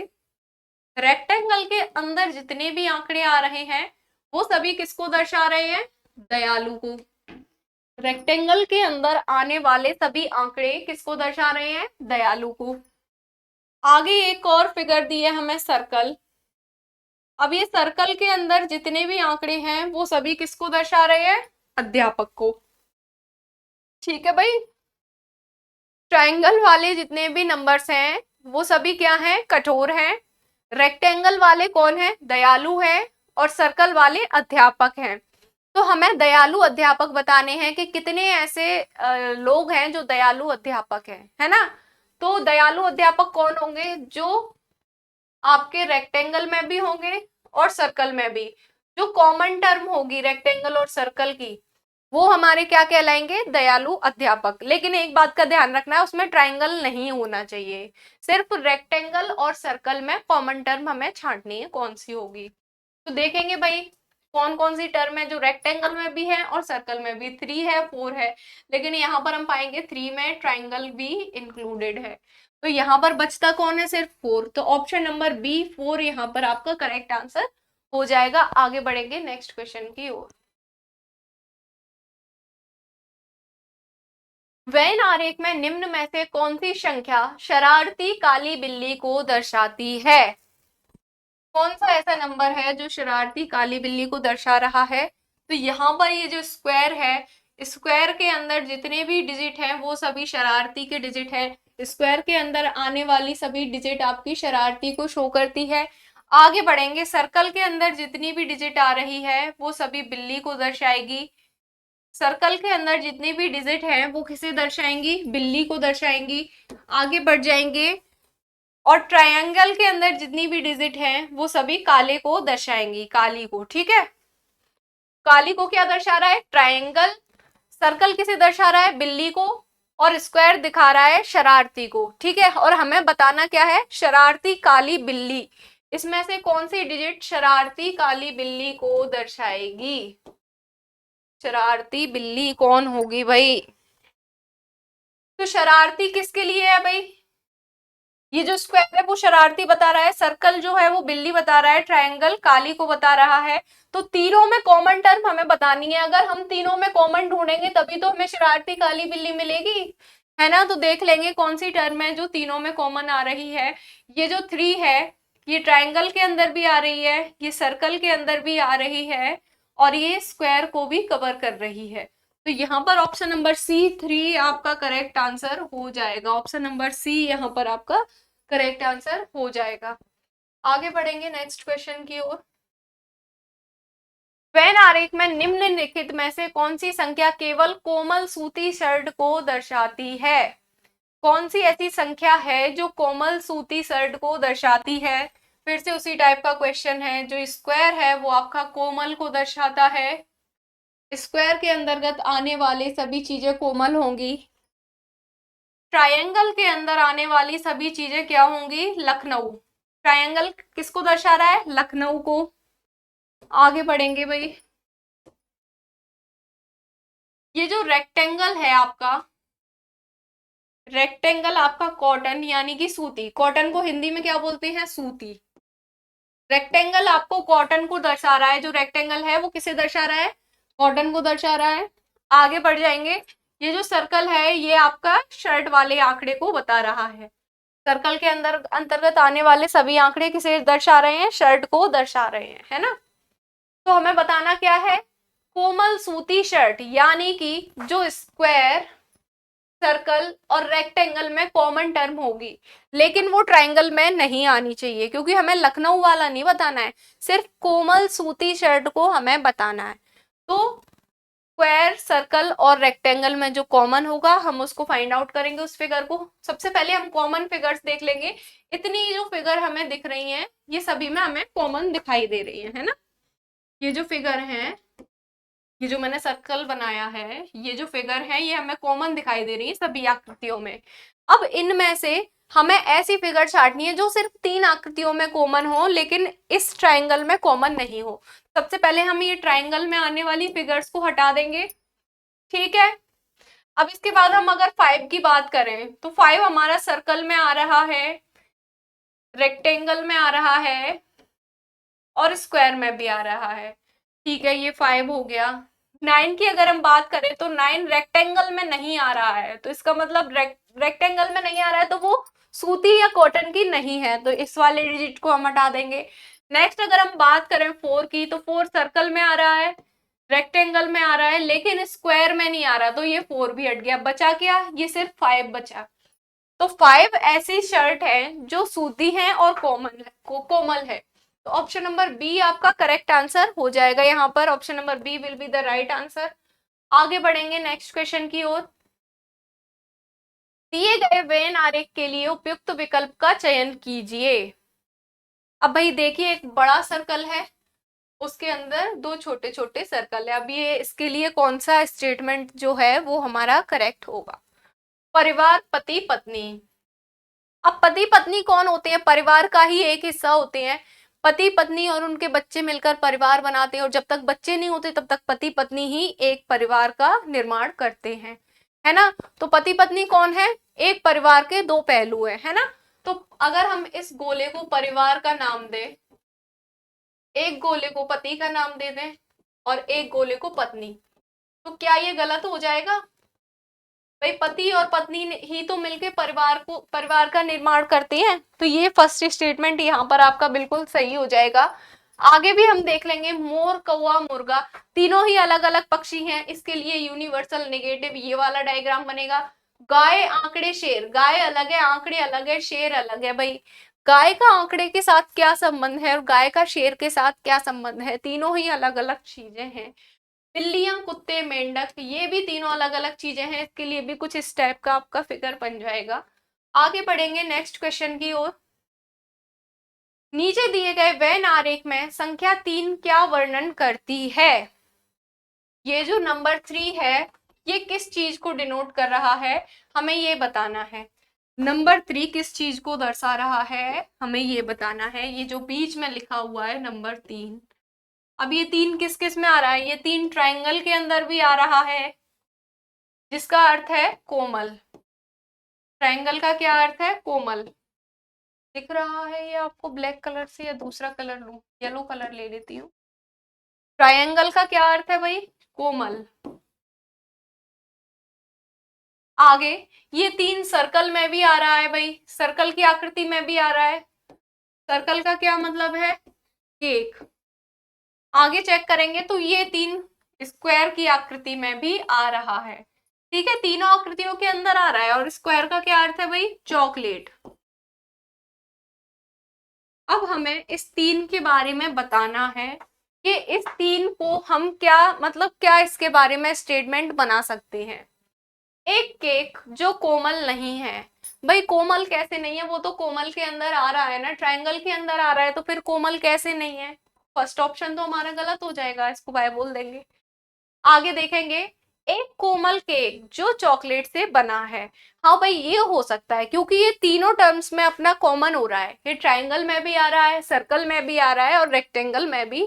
रेक्टेंगल के अंदर जितने भी आंकड़े आ रहे हैं वो सभी किसको दर्शा रहे हैं? दयालु को। रेक्टेंगल के अंदर आने वाले सभी आंकड़े किसको दर्शा रहे हैं? दयालु को। आगे एक और फिगर दी है हमें, सर्कल। अब ये सर्कल के अंदर जितने भी आंकड़े हैं वो सभी किसको दर्शा रहे हैं? अध्यापक को। ठीक है भाई, ट्रायंगल वाले जितने भी नंबर्स हैं वो सभी क्या हैं? कठोर हैं। रेक्टेंगल वाले कौन है? दयालु है। और सर्कल वाले अध्यापक हैं। तो हमें दयालु अध्यापक बताने हैं कि कितने ऐसे लोग हैं जो दयालु अध्यापक हैं, है ना? तो दयालु अध्यापक कौन होंगे? जो आपके रेक्टेंगल में भी होंगे और सर्कल में भी। जो कॉमन टर्म होगी रेक्टेंगल और सर्कल की वो हमारे क्या कहलाएंगे? दयालु अध्यापक। लेकिन एक बात का ध्यान रखना है, उसमें ट्रायंगल नहीं होना चाहिए। सिर्फ रेक्टेंगल और सर्कल में कॉमन टर्म हमें छांटनी है, कौन सी होगी। तो देखेंगे भाई कौन कौन सी टर्म है जो रेक्टेंगल में भी है और सर्कल में भी। 3 है, 4 है, लेकिन यहाँ पर हम पाएंगे 3 में ट्राइंगल भी इंक्लूडेड है। तो यहाँ पर बचता कौन है? सिर्फ 4। तो ऑप्शन नंबर बी 4 यहाँ पर आपका करेक्ट आंसर हो जाएगा। आगे बढ़ेंगे नेक्स्ट क्वेश्चन की ओर। वेन आरेख में निम्न में से कौन सी संख्या शरारती काली बिल्ली को दर्शाती है? कौन सा ऐसा नंबर है जो शरारती काली बिल्ली को दर्शा रहा है? तो यहाँ पर ये जो स्क्वायर है, स्क्वायर के अंदर जितने भी डिजिट हैं वो सभी शरारती के डिजिट है। स्क्वायर के अंदर आने वाली सभी डिजिट आपकी शरारती को शो करती है। आगे बढ़ेंगे, सर्कल के अंदर जितनी भी डिजिट आ रही है वो सभी बिल्ली को दर्शाएगी। सर्कल के अंदर जितनी भी डिजिट है वो किसे दर्शाएंगी? बिल्ली को दर्शाएंगी। आगे बढ़ जाएंगे, और ट्रायंगल के अंदर जितनी भी डिजिट हैं वो सभी काले को दर्शाएंगी, काली को। ठीक है, काली को क्या दर्शा रहा है? ट्रायंगल। सर्कल किसे दर्शा रहा है? बिल्ली को। और स्क्वायर दिखा रहा है शरारती को। ठीक है, और हमें बताना क्या है? शरारती काली बिल्ली, इसमें से कौन सी डिजिट शरारती काली बिल्ली को दर्शाएगी? शरारती बिल्ली कौन होगी भाई? तो शरारती किसके लिए है भाई? ये जो स्क्वायर है वो शरारती बता रहा है, सर्कल जो है वो बिल्ली बता रहा है, ट्रायंगल काली को बता रहा है। तो तीनों में कॉमन टर्म हमें बतानी है। अगर हम तीनों में कॉमन ढूंढेंगे तभी तो हमें शरारती काली बिल्ली मिलेगी, है ना? तो देख लेंगे कौन सी टर्म है जो तीनों में कॉमन आ रही है। ये जो 3 है ये ट्रायंगल के अंदर भी आ रही है, ये सर्कल के अंदर भी आ रही है, और ये स्क्वायर को भी कवर कर रही है। तो यहाँ पर ऑप्शन नंबर सी 3 आपका करेक्ट आंसर हो जाएगा। ऑप्शन नंबर सी यहाँ पर आपका करेक्ट आंसर हो जाएगा। आगे बढ़ेंगे नेक्स्ट क्वेश्चन की ओर। वेन आरेख में निम्नलिखित में से कौन सी संख्या केवल कोमल सूती शर्ट को दर्शाती है? कौन सी ऐसी संख्या है जो कोमल सूती शर्ट को दर्शाती है? फिर से उसी टाइप का क्वेश्चन है। जो स्क्वायर है वो आपका कोमल को दर्शाता है। स्क्वायर के अंतर्गत आने वाले सभी चीजें कोमल होंगी। ट्रायंगल के अंदर आने वाली सभी चीजें क्या होंगी? लखनऊ। ट्रायंगल किसको दर्शा रहा है? लखनऊ को। आगे बढ़ेंगे भाई। ये जो रेक्टेंगल है आपका, रेक्टेंगल आपका कॉटन यानी कि सूती, कॉटन को हिंदी में क्या बोलते हैं? सूती। रेक्टेंगल आपको कॉटन को दर्शा रहा है। जो रेक्टेंगल है वो किसे दर्शा रहा है? कॉटन को दर्शा रहा है। आगे बढ़ जाएंगे। ये जो सर्कल है ये आपका शर्ट वाले आंकड़े को बता रहा है। सर्कल के अंदर अंतर्गत आने वाले सभी आंकड़े किसे दर्शा रहे हैं? शर्ट को दर्शा रहे हैं, है ना। तो हमें बताना क्या है? कोमल सूती शर्ट यानी कि जो स्क्वायर, सर्कल और रेक्टेंगल में कॉमन टर्म होगी, लेकिन वो ट्रायंगल में नहीं आनी चाहिए, क्योंकि हमें लखनऊ वाला नहीं बताना है, सिर्फ कोमल सूती शर्ट को हमें बताना है। तो स्क्वायर, सर्कल और रेक्टेंगल में जो कॉमन होगा हम उसको फाइंड आउट करेंगे उस फिगर को। सबसे पहले हम कॉमन फिगर्स देख लेंगे। इतनी जो फिगर हमें दिख रही हैं ये सभी में हमें कॉमन दिखाई दे रही है ना। ये जो फिगर है, ये जो मैंने सर्कल बनाया है, ये जो फिगर है ये हमें कॉमन दिखाई दे रही है सभी आकृतियों में। अब इनमें से हमें ऐसी फिगर छाटनी है जो सिर्फ 3 आकृतियों में कॉमन हो, लेकिन इस ट्रायंगल में कॉमन नहीं हो। सबसे पहले हम ये ट्रायंगल में आने वाली फिगर्स को हटा देंगे, ठीक है। अब इसके बाद हम अगर 5 की बात करें तो 5 हमारा सर्कल में आ रहा है, रेक्टेंगल में आ रहा है और स्क्वायर में भी आ रहा है, ठीक है। ये 5 हो गया। 9 की अगर हम बात करें तो 9 रेक्टेंगल में नहीं आ रहा है, तो इसका मतलब रेक्टेंगल में नहीं आ रहा है तो वो सूती या कॉटन की नहीं है, तो इस वाले डिजिट को हम हटा देंगे। नेक्स्ट अगर हम बात करें 4 की, तो 4 सर्कल में आ रहा है, रेक्टेंगल में आ रहा है, लेकिन स्क्वायर में नहीं आ रहा, तो ये 4 भी हट गया। बचा क्या? ये सिर्फ 5 बचा। तो 5 ऐसी शर्ट है जो सूती है और कोमल है। तो ऑप्शन नंबर बी आपका करेक्ट आंसर हो जाएगा। यहाँ पर option number B will be the right answer. आगे बढ़ेंगे नेक्स्ट क्वेश्चन की ओर। दिए गए वेन आरेख के लिए उपयुक्त विकल्प का चयन कीजिए। अब भाई देखिए, एक बड़ा सर्कल है, उसके अंदर 2 छोटे छोटे सर्कल है। अब ये इसके लिए कौन सा स्टेटमेंट जो है वो हमारा करेक्ट होगा? परिवार, पति पत्नी। अब पति पत्नी कौन होते हैं? परिवार का ही एक हिस्सा होते हैं। पति पत्नी और उनके बच्चे मिलकर परिवार बनाते हैं, और जब तक बच्चे नहीं होते तब तक पति पत्नी ही एक परिवार का निर्माण करते हैं, है ना। तो पति पत्नी कौन है? एक परिवार के 2 पहलू है ना। तो अगर हम इस गोले को परिवार का नाम दें, एक गोले को पति का नाम दे दें और एक गोले को पत्नी, तो क्या ये गलत हो जाएगा? भाई पति और पत्नी ही तो मिलके परिवार का निर्माण करते हैं, तो ये फर्स्ट स्टेटमेंट यहाँ पर आपका बिल्कुल सही हो जाएगा। आगे भी हम देख लेंगे। मोर, कौवा, मुर्गा तीनों ही अलग अलग पक्षी हैं, इसके लिए यूनिवर्सल नेगेटिव ये वाला डायग्राम बनेगा। गाय, आंकड़े, शेर। गाय अलग है, आंकड़े अलग है, शेर अलग है। भाई गाय का आंकड़े के साथ क्या संबंध है और गाय का शेर के साथ क्या संबंध है? तीनों ही अलग अलग चीजें हैं। बिल्लियां, कुत्ते, मेंढक ये भी तीनों अलग अलग चीजें हैं, इसके लिए भी कुछ इस टाइप का आपका फिगर बन जाएगा। आगे बढ़ेंगे नेक्स्ट क्वेश्चन की ओर। नीचे दिए गए वेन आरेख में संख्या 3 क्या वर्णन करती है? ये जो नंबर 3 है ये किस चीज को डिनोट कर रहा है? हमें ये बताना है। नंबर 3 किस चीज को दर्शा रहा है हमें ये बताना है। ये जो बीच में लिखा हुआ है नंबर 3, अब ये 3 किस किस में आ रहा है? ये 3 ट्रायंगल के अंदर भी आ रहा है, जिसका अर्थ है कोमल। ट्रायंगल का क्या अर्थ है? कोमल। दिख रहा है ये आपको ब्लैक कलर से, या दूसरा कलर लूं? येलो कलर ले लेती हूँ। ट्रायंगल का क्या अर्थ है भाई? कोमल। आगे ये 3 सर्कल में भी आ रहा है भाई, सर्कल की आकृति में भी आ रहा है। सर्कल का क्या मतलब है? केक। आगे चेक करेंगे तो ये 3 स्क्वायर की आकृति में भी आ रहा है, ठीक है। तीनों आकृतियों के अंदर आ रहा है। और स्क्वायर का क्या अर्थ है भाई? चॉकलेट। अब हमें इस 3 के बारे में बताना है कि इस तीन को हम क्या मतलब क्या इसके बारे में स्टेटमेंट बना सकते हैं। एक केक जो कोमल नहीं है, भाई कोमल कैसे नहीं है, वो तो कोमल के अंदर आ रहा है ना, ट्रायंगल के अंदर आ रहा है, तो फिर कोमल कैसे नहीं है। फर्स्ट ऑप्शन तो हमारा गलत हो जाएगा, इसको बाय बोल देंगे। आगे देखेंगे, एक कोमल केक जो चॉकलेट से बना है। हाँ भाई ये हो सकता है, क्योंकि ये तीनों टर्म्स में अपना कॉमन हो रहा है, ये ट्रायंगल में भी आ रहा है, सर्कल में भी आ रहा है और रेक्टेंगल में भी,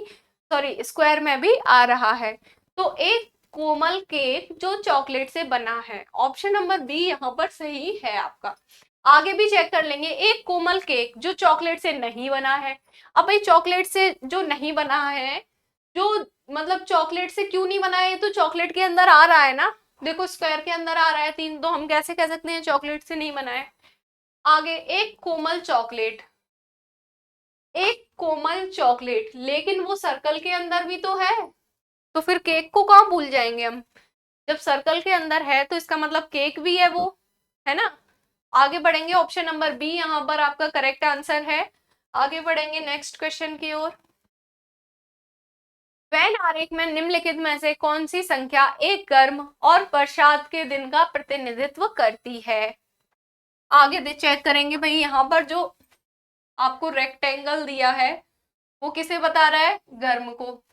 सॉरी स्क्वायर में भी आ रहा है। तो एक कोमल केक जो चॉकलेट से बना है, ऑप्शन नंबर बी यहाँ पर सही है आपका। आगे भी चेक कर लेंगे, एक कोमल केक जो चॉकलेट से नहीं बना है। अब भाई चॉकलेट से जो नहीं बना है, जो मतलब चॉकलेट से क्यों नहीं बना है, तो चॉकलेट के अंदर आ रहा है ना, देखो स्क्वायर के अंदर आ रहा है तीन, तो हम कैसे कह सकते हैं चॉकलेट से नहीं बना है। आगे, एक कोमल चॉकलेट, एक कोमल चॉकलेट, लेकिन वो सर्कल के अंदर भी तो है, तो फिर केक को कहाँ भूल जाएंगे हम। जब सर्कल के अंदर है तो इसका मतलब केक भी है वो, है ना। आगे बढ़ेंगे, ऑप्शन नंबर बी यहाँ पर आपका करेक्ट आंसर है। आगे बढ़ेंगे नेक्स्ट क्वेश्चन की ओर। वेन आरेख में निम्नलिखित में से कौन सी संख्या एक गर्म और बरसात के दिन का प्रतिनिधित्व करती है। आगे चेक करेंगे भाई, यहाँ पर जो आपको रेक्टेंगल दिया है वो किसे बता रहा है, गर्म को।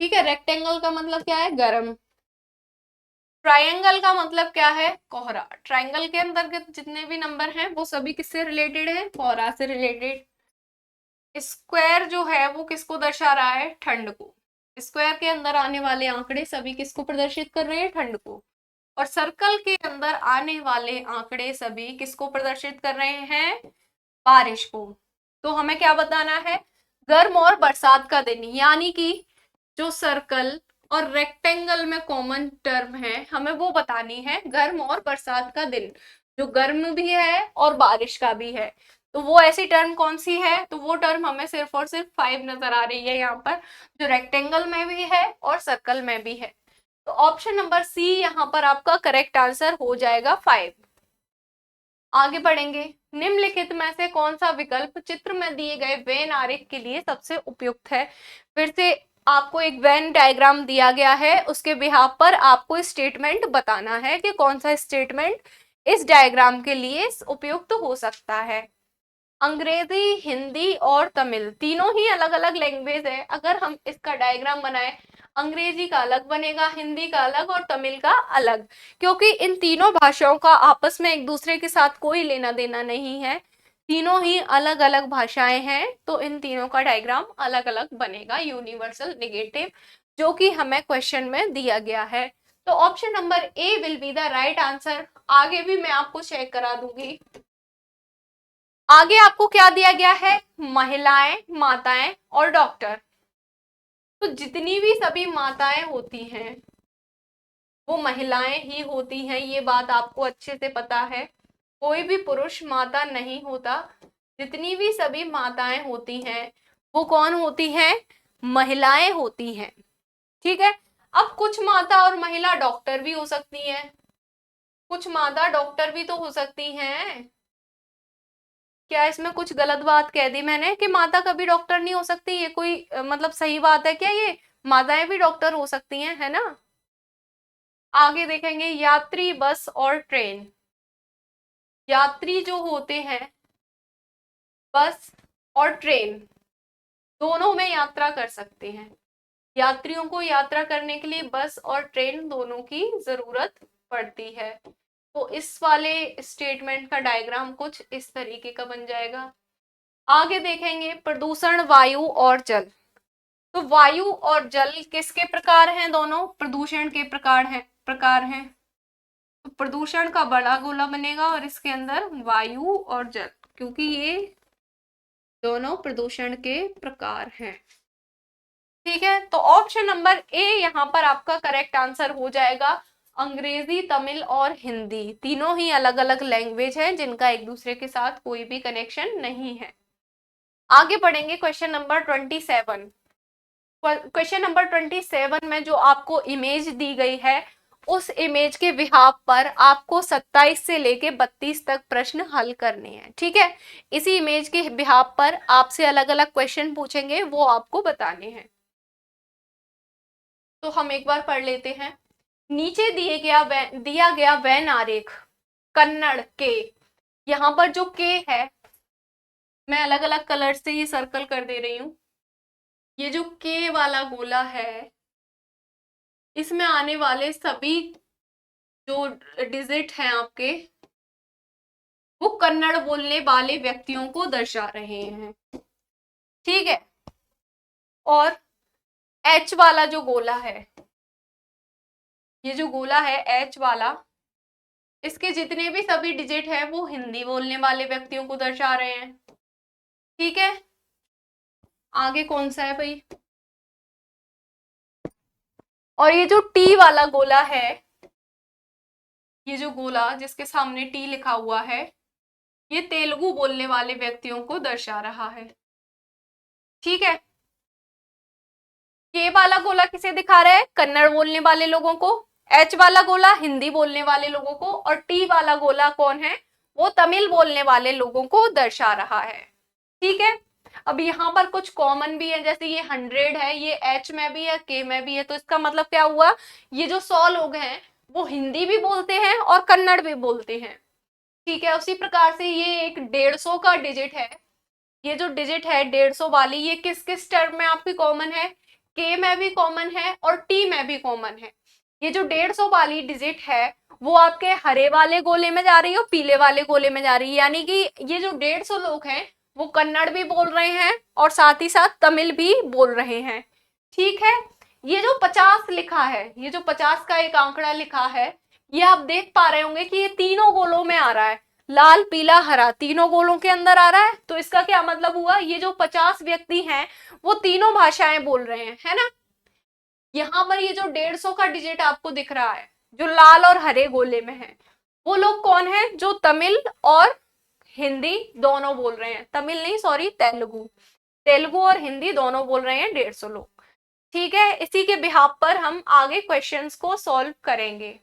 ठीक है, रेक्टेंगल का मतलब क्या है, गर्म। ट्रायंगल का मतलब क्या है, कोहरा। ट्रायंगल के अंदर के जितने भी नंबर हैं वो सभी किससे रिलेटेड है, कोहरा से रिलेटेड। स्क्वायर जो है वो किसको दर्शा रहा है, ठंड को। स्क्वायर के अंदर आने वाले आंकड़े सभी किसको प्रदर्शित कर रहे हैं, ठंड को। और सर्कल के अंदर आने वाले आंकड़े सभी किसको प्रदर्शित कर रहे हैं, बारिश को। तो हमें क्या बताना है, गर्म और बरसात का दिन, यानी कि जो सर्कल और रेक्टेंगल में कॉमन टर्म है हमें वो बतानी है, गर्म और बरसात का दिन, जो गर्म भी है और बारिश का भी है। तो वो ऐसी टर्म कौन सी है, तो वो टर्म हमें सिर्फ और सिर्फ 5 नजर आ रही है यहाँ पर, जो रेक्टेंगल में भी है और सर्कल में भी है। तो ऑप्शन नंबर सी यहाँ पर आपका करेक्ट आंसर हो जाएगा 5। आगे बढ़ेंगे, निम्नलिखित में से कौन सा विकल्प चित्र में दिए गए वेन आरेख के लिए सबसे उपयुक्त है। फिर से आपको एक वेन डायग्राम दिया गया है, उसके बिहाफ पर आपको स्टेटमेंट बताना है कि कौन सा स्टेटमेंट इस डायग्राम के लिए उपयुक्त हो सकता है। अंग्रेजी, हिंदी और तमिल तीनों ही अलग अलग लैंग्वेज है। अगर हम इसका डायग्राम बनाए, अंग्रेजी का अलग बनेगा, हिंदी का अलग और तमिल का अलग, क्योंकि इन तीनों भाषाओं का आपस में एक दूसरे के साथ कोई लेना देना नहीं है, तीनों ही अलग अलग भाषाएं हैं, तो इन तीनों का डायग्राम अलग अलग बनेगा, यूनिवर्सल नेगेटिव, जो कि हमें क्वेश्चन में दिया गया है। तो option number A will be the right answer. आगे भी मैं आपको चेक करा दूंगी। आगे आपको क्या दिया गया है, महिलाएं, माताएं और डॉक्टर। तो जितनी भी सभी माताएं होती हैं वो महिलाएं ही होती हैं, ये बात आपको अच्छे से पता है, कोई भी पुरुष माता नहीं होता। जितनी भी सभी माताएं होती हैं वो कौन होती हैं, महिलाएं होती हैं। ठीक है, अब कुछ माता और महिला डॉक्टर भी हो सकती हैं, कुछ माता डॉक्टर भी तो हो सकती हैं। क्या इसमें कुछ गलत बात कह दी मैंने कि माता कभी डॉक्टर नहीं हो सकती, ये कोई मतलब सही बात है क्या, ये माताएं भी डॉक्टर हो सकती हैं, है ना। आगे देखेंगे, यात्री, बस और ट्रेन। यात्री जो होते हैं, बस और ट्रेन दोनों में यात्रा कर सकते हैं। यात्रियों को यात्रा करने के लिए बस और ट्रेन दोनों की जरूरत पड़ती है। तो इस वाले स्टेटमेंट का डायग्राम कुछ इस तरीके का बन जाएगा। आगे देखेंगे, प्रदूषण, वायु और जल। तो वायु और जल किसके प्रकार हैं, दोनों प्रदूषण के प्रकार हैं। तो प्रदूषण का बड़ा गोला बनेगा और इसके अंदर वायु और जल, क्योंकि ये दोनों प्रदूषण के प्रकार हैं। ठीक है, तो ऑप्शन नंबर ए यहाँ पर आपका करेक्ट आंसर हो जाएगा। अंग्रेजी, तमिल और हिंदी तीनों ही अलग अलग लैंग्वेज हैं जिनका एक दूसरे के साथ कोई भी कनेक्शन नहीं है। आगे बढ़ेंगे, क्वेश्चन नंबर 27। क्वेश्चन नंबर 27 में जो आपको इमेज दी गई है, उस इमेज के बिहाफ पर आपको 27 से लेके 32 तक प्रश्न हल करने हैं। ठीक है, इसी इमेज के बिहाफ पर आपसे अलग अलग क्वेश्चन पूछेंगे, वो आपको बताने हैं। तो हम एक बार पढ़ लेते हैं। नीचे दिया गया वैन आरेख कन्नड़ के, यहाँ पर जो के है मैं अलग अलग कलर से ये सर्कल कर दे रही हूँ। ये जो के वाला गोला है इसमें आने वाले सभी जो डिजिट हैं आपके वो कन्नड़ बोलने वाले व्यक्तियों को दर्शा रहे हैं, ठीक है। और एच वाला जो गोला है, ये जो गोला है एच वाला, इसके जितने भी सभी डिजिट है वो हिंदी बोलने वाले व्यक्तियों को दर्शा रहे हैं, ठीक है। आगे कौन सा है भाई? और ये जो टी वाला गोला है, ये जो गोला जिसके सामने टी लिखा हुआ है, ये तेलुगु बोलने वाले व्यक्तियों को दर्शा रहा है, ठीक है। के वाला गोला किसे दिखा रहा है? कन्नड़ बोलने वाले लोगों को। एच वाला गोला हिंदी बोलने वाले लोगों को। और टी वाला गोला कौन है? वो तमिल बोलने वाले लोगों को दर्शा रहा है, ठीक है। अब यहाँ पर कुछ कॉमन भी है, जैसे ये 100 है, ये एच में भी है, के में भी है, तो इसका मतलब क्या हुआ? ये जो 100 लोग हैं वो हिंदी भी बोलते हैं और कन्नड़ भी बोलते हैं, ठीक है। उसी प्रकार से ये एक 150 का डिजिट है, ये जो डिजिट है 150 वाली, ये किस किस टर्म में आपकी कॉमन है? के में भी कॉमन है और टी में भी कॉमन है। ये जो 150 वाली डिजिट है वो आपके हरे वाले गोले में जा रही है और पीले वाले गोले में जा रही है, यानी कि ये जो 150 लोग हैं वो कन्नड़ भी बोल रहे हैं और साथ ही साथ तमिल भी बोल रहे हैं, ठीक है। ये जो 50 लिखा है, ये जो 50 का एक आंकड़ा लिखा है, ये आप देख पा रहे होंगे कि ये तीनों गोलों में आ रहा है, लाल पीला हरा तीनों गोलों के अंदर आ रहा है। तो इसका क्या मतलब हुआ? ये जो 50 व्यक्ति हैं वो तीनों भाषाएं बोल रहे हैं, है ना। यहाँ पर ये जो 150 का डिजिट आपको दिख रहा है जो लाल और हरे गोले में है, वो लोग कौन है? जो तमिल और हिंदी दोनों बोल रहे हैं, तमिल नहीं सॉरी तेलुगु, तेलुगु और हिंदी दोनों बोल रहे हैं 150 लोग, ठीक है। इसी के बिहाफ पर हम आगे क्वेश्चंस को सॉल्व करेंगे,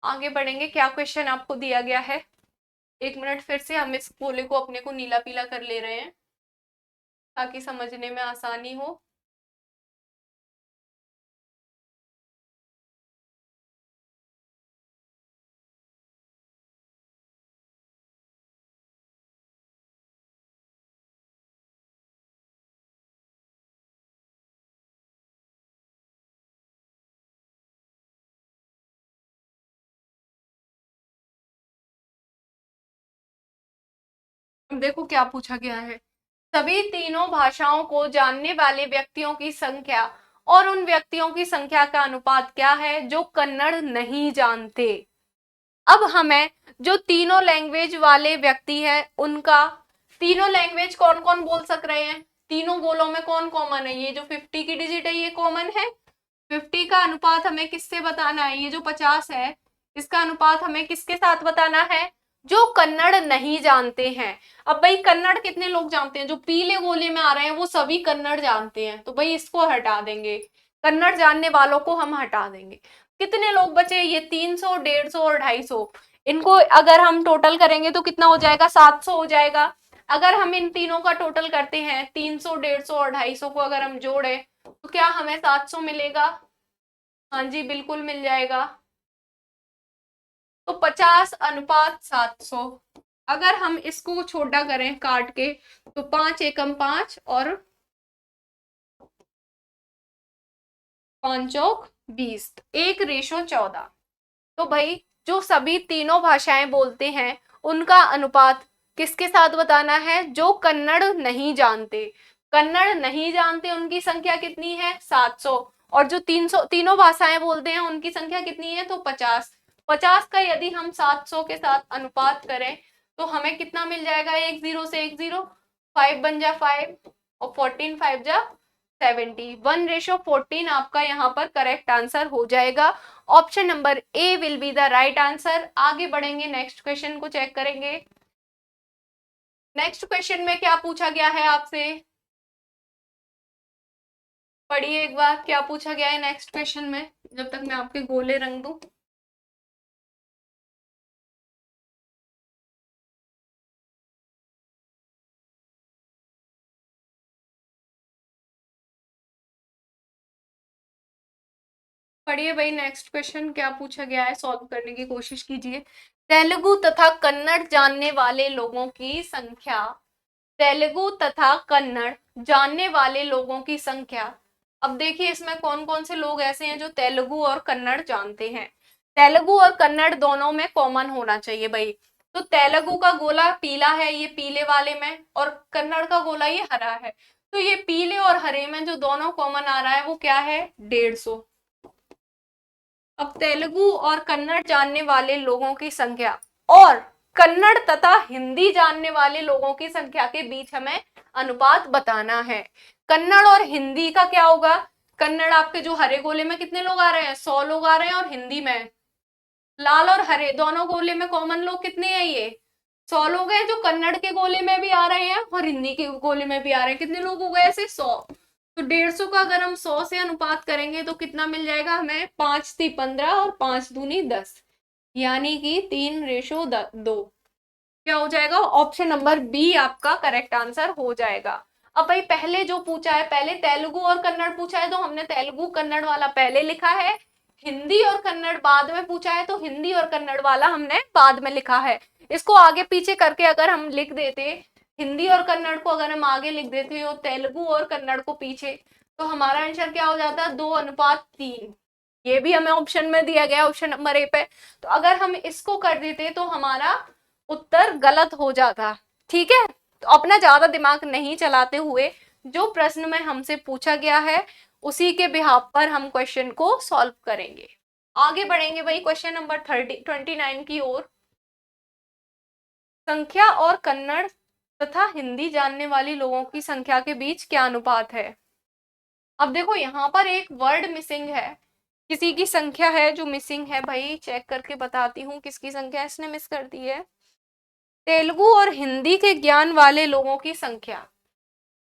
आगे बढ़ेंगे। क्या क्वेश्चन आपको दिया गया है? एक मिनट, फिर से हम इस गोले को अपने को नीला पीला कर ले रहे हैं ताकि समझने में आसानी हो। देखो क्या पूछा गया है। सभी तीनों भाषाओं को जानने वाले व्यक्तियों की संख्या और उन व्यक्तियों की संख्या का अनुपात क्या है जो कन्नड़ नहीं जानते। अब हमें जो तीनों लैंग्वेज वाले व्यक्ति हैं उनका, तीनों लैंग्वेज कौन कौन बोल सक रहे हैं, तीनों गोलों में कौन कॉमन है? ये जो 50 की डिजिट है ये कॉमन है। 50 का अनुपात हमें किससे बताना है? ये जो 50 है इसका अनुपात हमें किसके साथ बताना है? जो कन्नड़ नहीं जानते हैं। अब भाई कन्नड़ कितने लोग जानते हैं? जो पीले गोले में आ रहे हैं वो सभी कन्नड़ जानते हैं, तो भाई इसको हटा देंगे, कन्नड़ जानने वालों को हम हटा देंगे। कितने लोग बचे? ये 300, 150 और 250, इनको अगर हम टोटल करेंगे तो कितना हो जाएगा? 700 हो जाएगा। अगर हम इन तीनों का टोटल करते हैं 300, 150 और 250 को अगर हम जोड़े तो क्या हमें 700 मिलेगा? हाँ जी बिल्कुल मिल जाएगा। तो 50:700, अगर हम इसको छोटा करें काट के तो 5 एकम 5 और 5 चौक 20, 1:14। तो भाई जो सभी तीनों भाषाएं बोलते हैं उनका अनुपात किसके साथ बताना है? जो कन्नड़ नहीं जानते, कन्नड़ नहीं जानते उनकी संख्या कितनी है? 700। और जो 300 तीनों भाषाएं बोलते हैं उनकी संख्या कितनी है? तो 50। 50 का यदि हम 700 के साथ अनुपात करें तो हमें कितना मिल जाएगा? एक जीरो से एक जीरो, 5 बन जा 5 और 14 5 जा 70, 1:14 आपका यहाँ पर करेक्ट आंसर हो जाएगा। Option number A will be the right answer. आगे बढ़ेंगे, नेक्स्ट क्वेश्चन को चेक करेंगे। नेक्स्ट क्वेश्चन में क्या पूछा गया है आपसे? पढ़िए एक बार क्या पूछा गया है नेक्स्ट क्वेश्चन में, जब तक मैं आपके गोले रंग दूं। पढ़िए भाई, नेक्स्ट क्वेश्चन क्या पूछा गया है, सॉल्व करने की कोशिश कीजिए। तेलुगु तथा कन्नड़ जानने वाले लोगों की संख्या, तेलुगु तथा कन्नड़ जानने वाले लोगों की संख्या। अब देखिए इसमें कौन कौन से लोग ऐसे हैं जो तेलुगु और कन्नड़ जानते हैं। तेलुगु और कन्नड़ दोनों में कॉमन होना चाहिए भाई। तो तेलुगु का गोला पीला है, ये पीले वाले में, और कन्नड़ का गोला ये हरा है। तो ये पीले और हरे में जो दोनों कॉमन आ रहा है वो क्या है, 150। अब तेलुगु और कन्नड़ जानने वाले लोगों की संख्या और कन्नड़ तथा हिंदी जानने वाले लोगों की संख्या के बीच हमें अनुपात बताना है। कन्नड़ और हिंदी का क्या होगा, कन्नड़ आपके जो हरे गोले में कितने लोग आ रहे हैं, 100 लोग आ रहे हैं, और हिंदी में लाल और हरे दोनों गोले में कॉमन लोग कितने हैं, ये 100 लोग हैं, जो कन्नड़ के गोले में भी आ रहे हैं और हिंदी के गोले में भी आ रहे हैं। कितने लोग हो गए ऐसे, 100। तो 150 का अगर हम 100 से अनुपात करेंगे तो कितना मिल जाएगा हमें, 5 × 15 और 5 दूनी 10, यानी कि 3:2। क्या हो जाएगा, ऑप्शन नंबर बी आपका करेक्ट आंसर हो जाएगा। अब भाई पहले जो पूछा है, पहले तेलुगु और कन्नड़ पूछा है तो हमने तेलुगु कन्नड़ वाला पहले लिखा है। हिंदी और कन्नड़ बाद में पूछा है तो हिंदी और कन्नड़ वाला हमने बाद में लिखा है। इसको आगे पीछे करके अगर हम लिख देते, हिंदी और कन्नड़ को अगर हम आगे लिख देते और तेलुगु और कन्नड़ को पीछे, तो हमारा आंसर क्या हो जाता है, 2:3। ये भी हमें ऑप्शन में दिया गया, ऑप्शन नंबर ए पे। तो अगर हम इसको कर देते तो हमारा उत्तर गलत हो जाता। ठीक है, तो अपना ज्यादा दिमाग नहीं चलाते हुए जो प्रश्न में हमसे पूछा गया है उसी के बिहाफ पर हम क्वेश्चन को सॉल्व करेंगे। आगे बढ़ेंगे भाई क्वेश्चन नंबर 29 की ओर। संख्या और कन्नड़ तथा हिंदी जानने वाली लोगों की संख्या के बीच क्या अनुपात है। अब देखो यहाँ पर एक वर्ड मिसिंग है, किसी की संख्या है जो मिसिंग है भाई, चेक करके बताती हूँ किसकी संख्या इसने मिस कर दी है। तेलुगु और हिंदी के ज्ञान वाले लोगों की संख्या,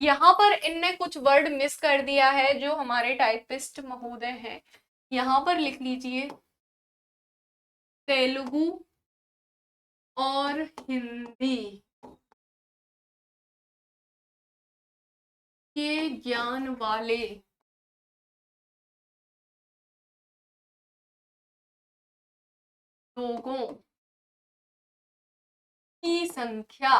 यहाँ पर इनने कुछ वर्ड मिस कर दिया है जो हमारे टाइपिस्ट महोदय हैं। यहाँ पर लिख लीजिए तेलुगु और हिंदी के ज्ञान वाले लोगों की संख्या।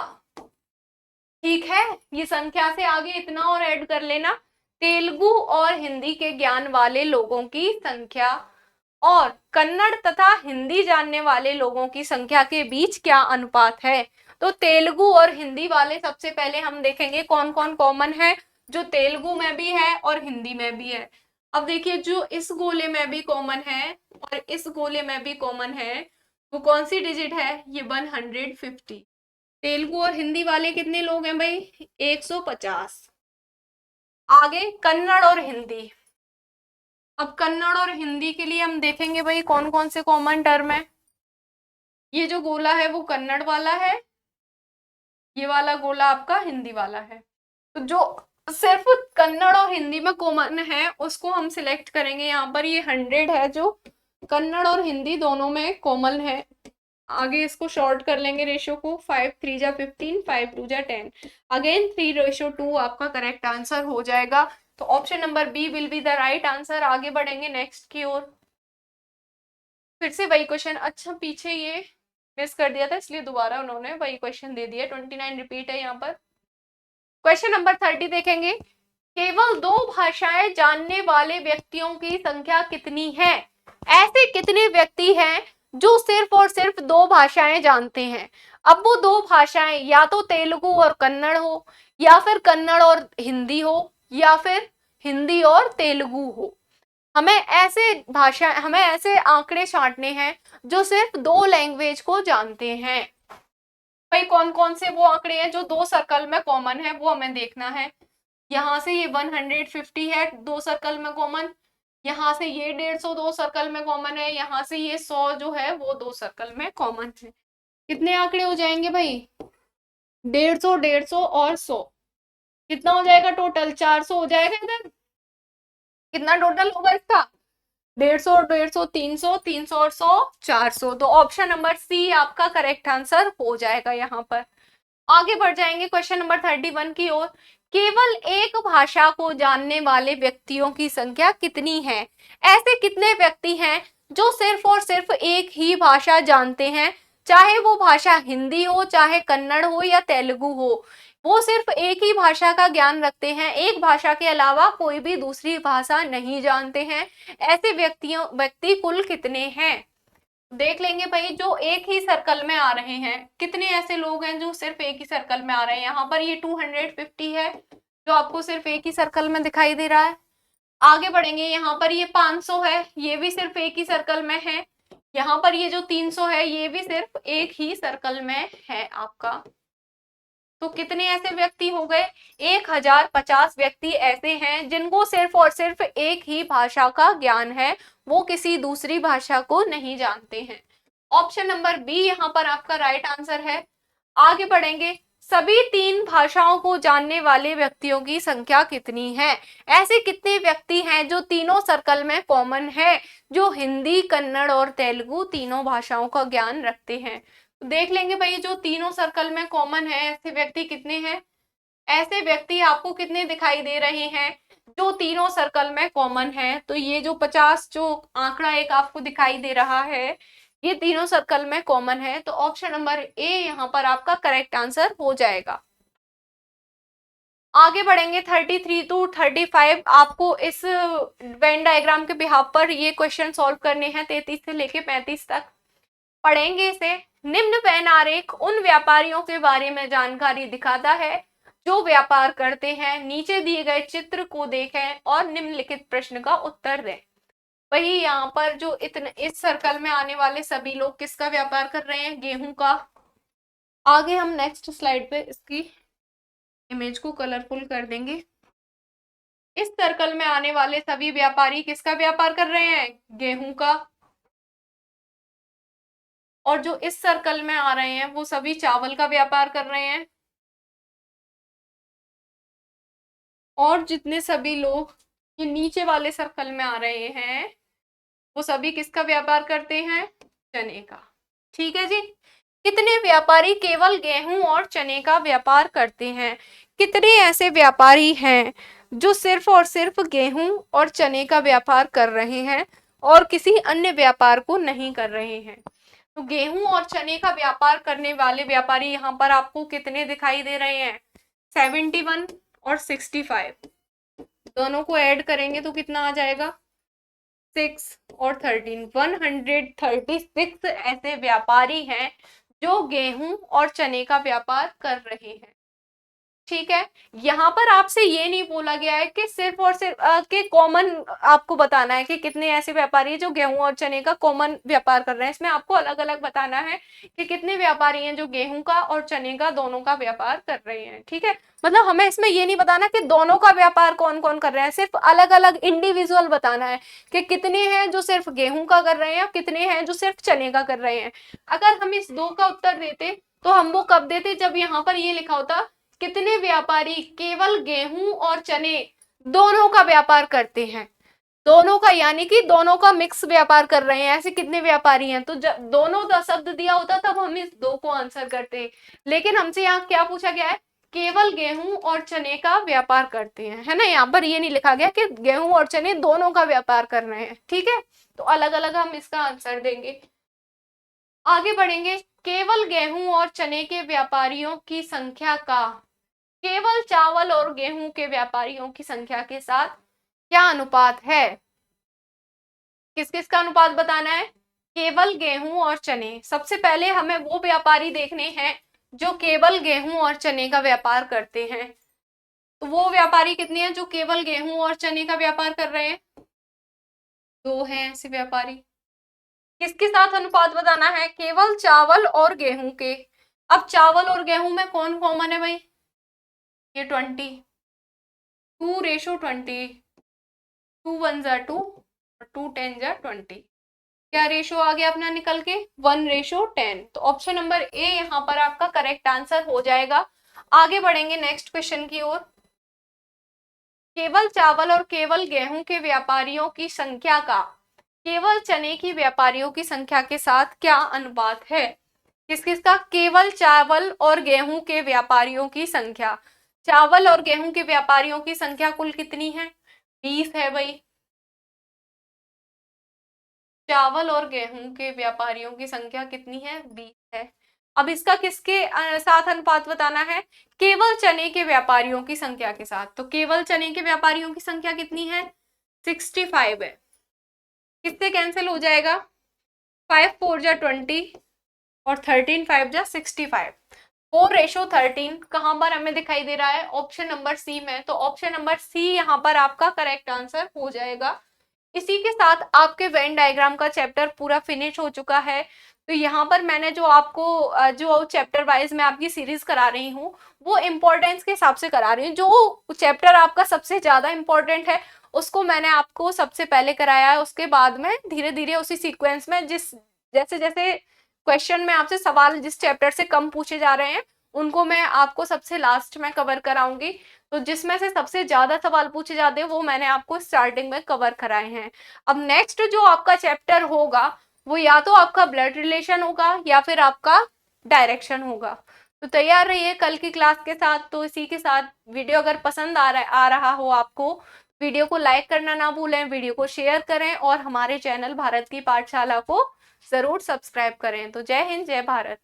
ठीक है, ये संख्या से आगे इतना और ऐड कर लेना, तेलुगु और हिंदी के ज्ञान वाले लोगों की संख्या और कन्नड़ तथा हिंदी जानने वाले लोगों की संख्या के बीच क्या अनुपात है। तो तेलुगु और हिंदी वाले सबसे पहले हम देखेंगे कौन कौन कॉमन है, जो तेलुगु में भी है और हिंदी में भी है। अब देखिए जो इस गोले में भी कॉमन है और इस गोले में भी कॉमन है, वो कौन सी डिजिट है, ये 150। तेलुगु और हिंदी वाले कितने लोग हैं भाई, 150। आगे कन्नड़ और हिंदी। अब कन्नड़ और हिंदी के लिए हम देखेंगे भाई कौन कौन से कॉमन टर्म है। ये जो गोला है वो कन्नड़ वाला है, ये वाला गोला आपका हिंदी वाला है। तो जो सिर्फ कन्नड़ और हिंदी में कॉमन है उसको हम सिलेक्ट करेंगे। यहाँ पर ये 100 है जो कन्नड़ और हिंदी दोनों में कॉमन है। आगे इसको शॉर्ट कर लेंगे रेशियो को, 5 × 3 = 15, 5 × 2 = 10, अगेन 3:2 आपका करेक्ट आंसर हो जाएगा। तो option number B will be the right answer. आगे बढ़ेंगे नेक्स्ट की ओर। फिर से वही क्वेश्चन, अच्छा पीछे ये मिस कर दिया था इसलिए दोबारा उन्होंने वही क्वेश्चन दे दिया, 29 रिपीट है यहाँ पर। क्वेश्चन नंबर 30 देखेंगे, केवल 2 भाषाएं जानने वाले व्यक्तियों की संख्या कितनी है। ऐसे कितने व्यक्ति हैं जो सिर्फ और सिर्फ 2 भाषाएं जानते हैं। अब वो 2 भाषाएं या तो तेलुगु और कन्नड़ हो, या फिर कन्नड़ और हिंदी हो, या फिर हिंदी और तेलुगु हो। हमें ऐसे आंकड़े छांटने हैं जो सिर्फ 2 लैंग्वेज को जानते हैं। भाई कौन कौन से वो आंकड़े हैं जो 2 सर्कल में कॉमन है वो हमें देखना है। यहाँ से ये 150 है 2 सर्कल में कॉमन, यहाँ से ये 150 2 सर्कल में कॉमन है, यहाँ से ये 100 जो है वो 2 सर्कल में कॉमन है। कितने आंकड़े हो जाएंगे भाई, 150 150 और 100, कितना हो जाएगा टोटल, 400 हो जाएगा। इधर कितना टोटल होगा इसका, 150 और 150 300, 300 और 100 400। तो ऑप्शन नंबर सी आपका करेक्ट आंसर हो जाएगा यहाँ पर। आगे बढ़ जाएंगे क्वेश्चन नंबर 31 की ओर। केवल एक भाषा को जानने वाले व्यक्तियों की संख्या कितनी है? ऐसे कितने व्यक्ति हैं जो सिर्फ और सिर्फ एक ही भाषा जानते हैं, चाहे वो भाषा हिंदी हो, चाहे कन्नड़ हो या तेलुगु हो, वो सिर्फ एक ही भाषा का ज्ञान रखते हैं, एक भाषा के अलावा कोई भी दूसरी भाषा नहीं जानते हैं। ऐसे व्यक्ति कुल कितने हैं? देख लेंगे भाई, जो एक ही सर्कल में आ रहे हैं, कितने ऐसे लोग हैं जो सिर्फ एक ही सर्कल में आ रहे हैं। यहाँ पर ये 250 है जो आपको सिर्फ एक ही सर्कल में दिखाई दे रहा है। आगे बढ़ेंगे, यहाँ पर ये 500 है, ये भी सिर्फ एक ही सर्कल में है। यहाँ पर ये जो 300 है, ये भी सिर्फ एक ही सर्कल में है आपका। तो कितने ऐसे व्यक्ति हो गए? 1050 व्यक्ति ऐसे हैं जिनको सिर्फ और सिर्फ एक ही भाषा का ज्ञान है, वो किसी दूसरी भाषा को नहीं जानते हैं। ऑप्शन नंबर बी यहाँ पर आपका राइट आंसर है। आगे बढ़ेंगे, सभी 3 भाषाओं को जानने वाले व्यक्तियों की संख्या कितनी है? ऐसे कितने व्यक्ति हैं जो तीनों सर्कल में कॉमन है, जो हिंदी, कन्नड़ और तेलुगु तीनों भाषाओं का ज्ञान रखते हैं? देख लेंगे भाई, जो तीनों सर्कल में कॉमन है, ऐसे व्यक्ति कितने हैं? ऐसे व्यक्ति आपको कितने दिखाई दे रहे हैं जो तीनों सर्कल में कॉमन है? तो ये जो 50 जो आंकड़ा एक आपको दिखाई दे रहा है, ये तीनों सर्कल में कॉमन है। तो ऑप्शन नंबर ए यहाँ पर आपका करेक्ट आंसर हो जाएगा। आगे बढ़ेंगे, 33 to 35 आपको इस वेन डायग्राम के बिहाफ पर ये क्वेश्चन सॉल्व करने हैं। 33 से लेके 35 तक पढ़ेंगे इसे। निम्न वेन आरेख उन व्यापारियों के बारे में जानकारी दिखाता है जो व्यापार करते हैं। नीचे दिए गए चित्र को देखें और निम्नलिखित प्रश्न का उत्तर दें। वही यहाँ पर जो इस सर्कल में आने वाले सभी लोग किसका व्यापार कर रहे हैं? गेहूं का। आगे हम नेक्स्ट स्लाइड पे इसकी इमेज को कलरफुल कर देंगे। इस सर्कल में आने वाले सभी व्यापारी किसका व्यापार कर रहे हैं? गेहूं का। और जो इस सर्कल में आ रहे हैं वो सभी चावल का व्यापार कर रहे हैं। और जितने सभी लोग ये नीचे वाले सर्कल में आ रहे हैं वो सभी किसका व्यापार करते हैं? चने का। ठीक है जी। कितने व्यापारी केवल गेहूं और चने का व्यापार करते हैं? कितने ऐसे व्यापारी हैं जो सिर्फ और सिर्फ गेहूं और चने का व्यापार कर रहे हैं और किसी अन्य व्यापार को नहीं कर रहे हैं? तो गेहूं और चने का व्यापार करने वाले व्यापारी यहाँ पर आपको कितने दिखाई दे रहे हैं? 71 और 65, दोनों को ऐड करेंगे तो कितना आ जाएगा? 6 और 13, 136 ऐसे व्यापारी हैं जो गेहूं और चने का व्यापार कर रहे हैं। ठीक है, यहाँ पर आपसे ये नहीं बोला गया है कि सिर्फ और सिर्फ के कॉमन आपको बताना है कि कितने ऐसे व्यापारी हैं जो गेहूं और चने का कॉमन व्यापार कर रहे हैं। इसमें आपको अलग अलग बताना है कि कितने व्यापारी हैं जो गेहूं का और चने का दोनों का व्यापार कर रहे हैं। ठीक है, मतलब हमें इसमें ये नहीं बताना कि दोनों का व्यापार कौन कौन कर रहे हैं, सिर्फ अलग अलग इंडिविजुअल बताना है कि कितने हैं जो सिर्फ गेहूं का कर रहे हैं, कितने हैं जो सिर्फ चने का कर रहे हैं। अगर हम इस 2 का उत्तर देते तो हम वो कब देते? जब यहाँ पर ये लिखा होता कितने व्यापारी केवल गेहूं और चने दोनों का व्यापार करते हैं। दोनों का यानी कि दोनों का मिक्स व्यापार कर रहे हैं, ऐसे कितने व्यापारी हैं? तो जब दोनों का शब्द दिया होता तब हम इस 2 को आंसर करते, लेकिन हमसे यहाँ क्या पूछा गया है? केवल गेहूं और चने का व्यापार करते हैं, है ना। यहाँ पर ये नहीं लिखा गया कि गेहूं और चने दोनों का व्यापार कर रहे हैं। ठीक है, तो अलग अलग हम इसका आंसर देंगे। आगे बढ़ेंगे, केवल गेहूं और चने के व्यापारियों की संख्या का केवल चावल और गेहूं के व्यापारियों की संख्या के साथ क्या अनुपात है? किस किस का अनुपात बताना है? केवल गेहूं और चने। सबसे पहले हमें वो व्यापारी देखने हैं जो केवल गेहूं और चने का व्यापार करते हैं। तो वो व्यापारी कितने हैं जो केवल गेहूं और चने का व्यापार कर रहे हैं? 2 हैं ऐसे व्यापारी। किसके साथ अनुपात बताना है? केवल चावल और गेहूं के। अब चावल और गेहूं में कौन कॉमन है भाई? ये 20, 2:20, 2 1 जा 2 और 2 10 जा 20। क्या रेशो आ गया अपना निकल के? 1:10। तो ऑप्शन नंबर ए यहाँ पर आपका करेक्ट आंसर हो जाएगा। आगे बढ़ेंगे नेक्स्ट क्वेश्चन की ओर। केवल चावल और केवल गेहूं के व्यापारियों की संख्या का केवल चने की व्यापारियों की संख्या के साथ क्या अनुपात है? किस किस का? केवल चावल और गेहूं के व्यापारियों की संख्या। चावल और गेहूं के व्यापारियों की संख्या कुल कितनी है? 20 है भाई। चावल और गेहूं के व्यापारियों की संख्या कितनी है? 20 है। अब इसका किसके साथ अनुपात बताना है? केवल चने के व्यापारियों की संख्या के साथ। तो केवल चने के व्यापारियों की संख्या कितनी है? 65 है। किससे कैंसिल हो जाएगा? 5 4 जा 20 और 13 5 जा 65। 4:13 कहां पर हमें दिखाई दे रहा है? ऑप्शन नंबर सी में। तो ऑप्शन नंबर सी यहाँ पर आपका करेक्ट आंसर हो जाएगा। इसी के साथ आपके वेन डायग्राम का चैप्टर पूरा फिनिश हो चुका है। तो यहाँ पर मैंने जो आपको जो चैप्टर वाइज मैं आपकी सीरीज करा रही हूँ वो इम्पोर्टेंस के हिसाब से करा रही हूँ। जो चैप्टर आपका सबसे ज्यादा इम्पोर्टेंट है उसको मैंने आपको सबसे पहले कराया है, उसके बाद में धीरे धीरे उसी सीक्वेंस में जिस जैसे जैसे क्वेश्चन में आपसे सवाल जिस चैप्टर से कम पूछे जा रहे हैं उनको मैं आपको सबसे लास्ट में कवर कराऊंगी। तो जिसमें से सबसे ज्यादा सवाल पूछे जाते हैं वो मैंने आपको स्टार्टिंग में कवर कराए हैं। अब नेक्स्ट जो आपका चैप्टर होगा वो या तो आपका ब्लड रिलेशन होगा या फिर आपका डायरेक्शन होगा। तो तैयार रहिए कल की क्लास के साथ। तो इसी के साथ वीडियो अगर पसंद आ रहा हो आपको, वीडियो को लाइक करना ना भूलें, वीडियो को शेयर करें और हमारे चैनल भारत की पाठशाला को जरूर सब्सक्राइब करें। तो जय हिंद, जय भारत।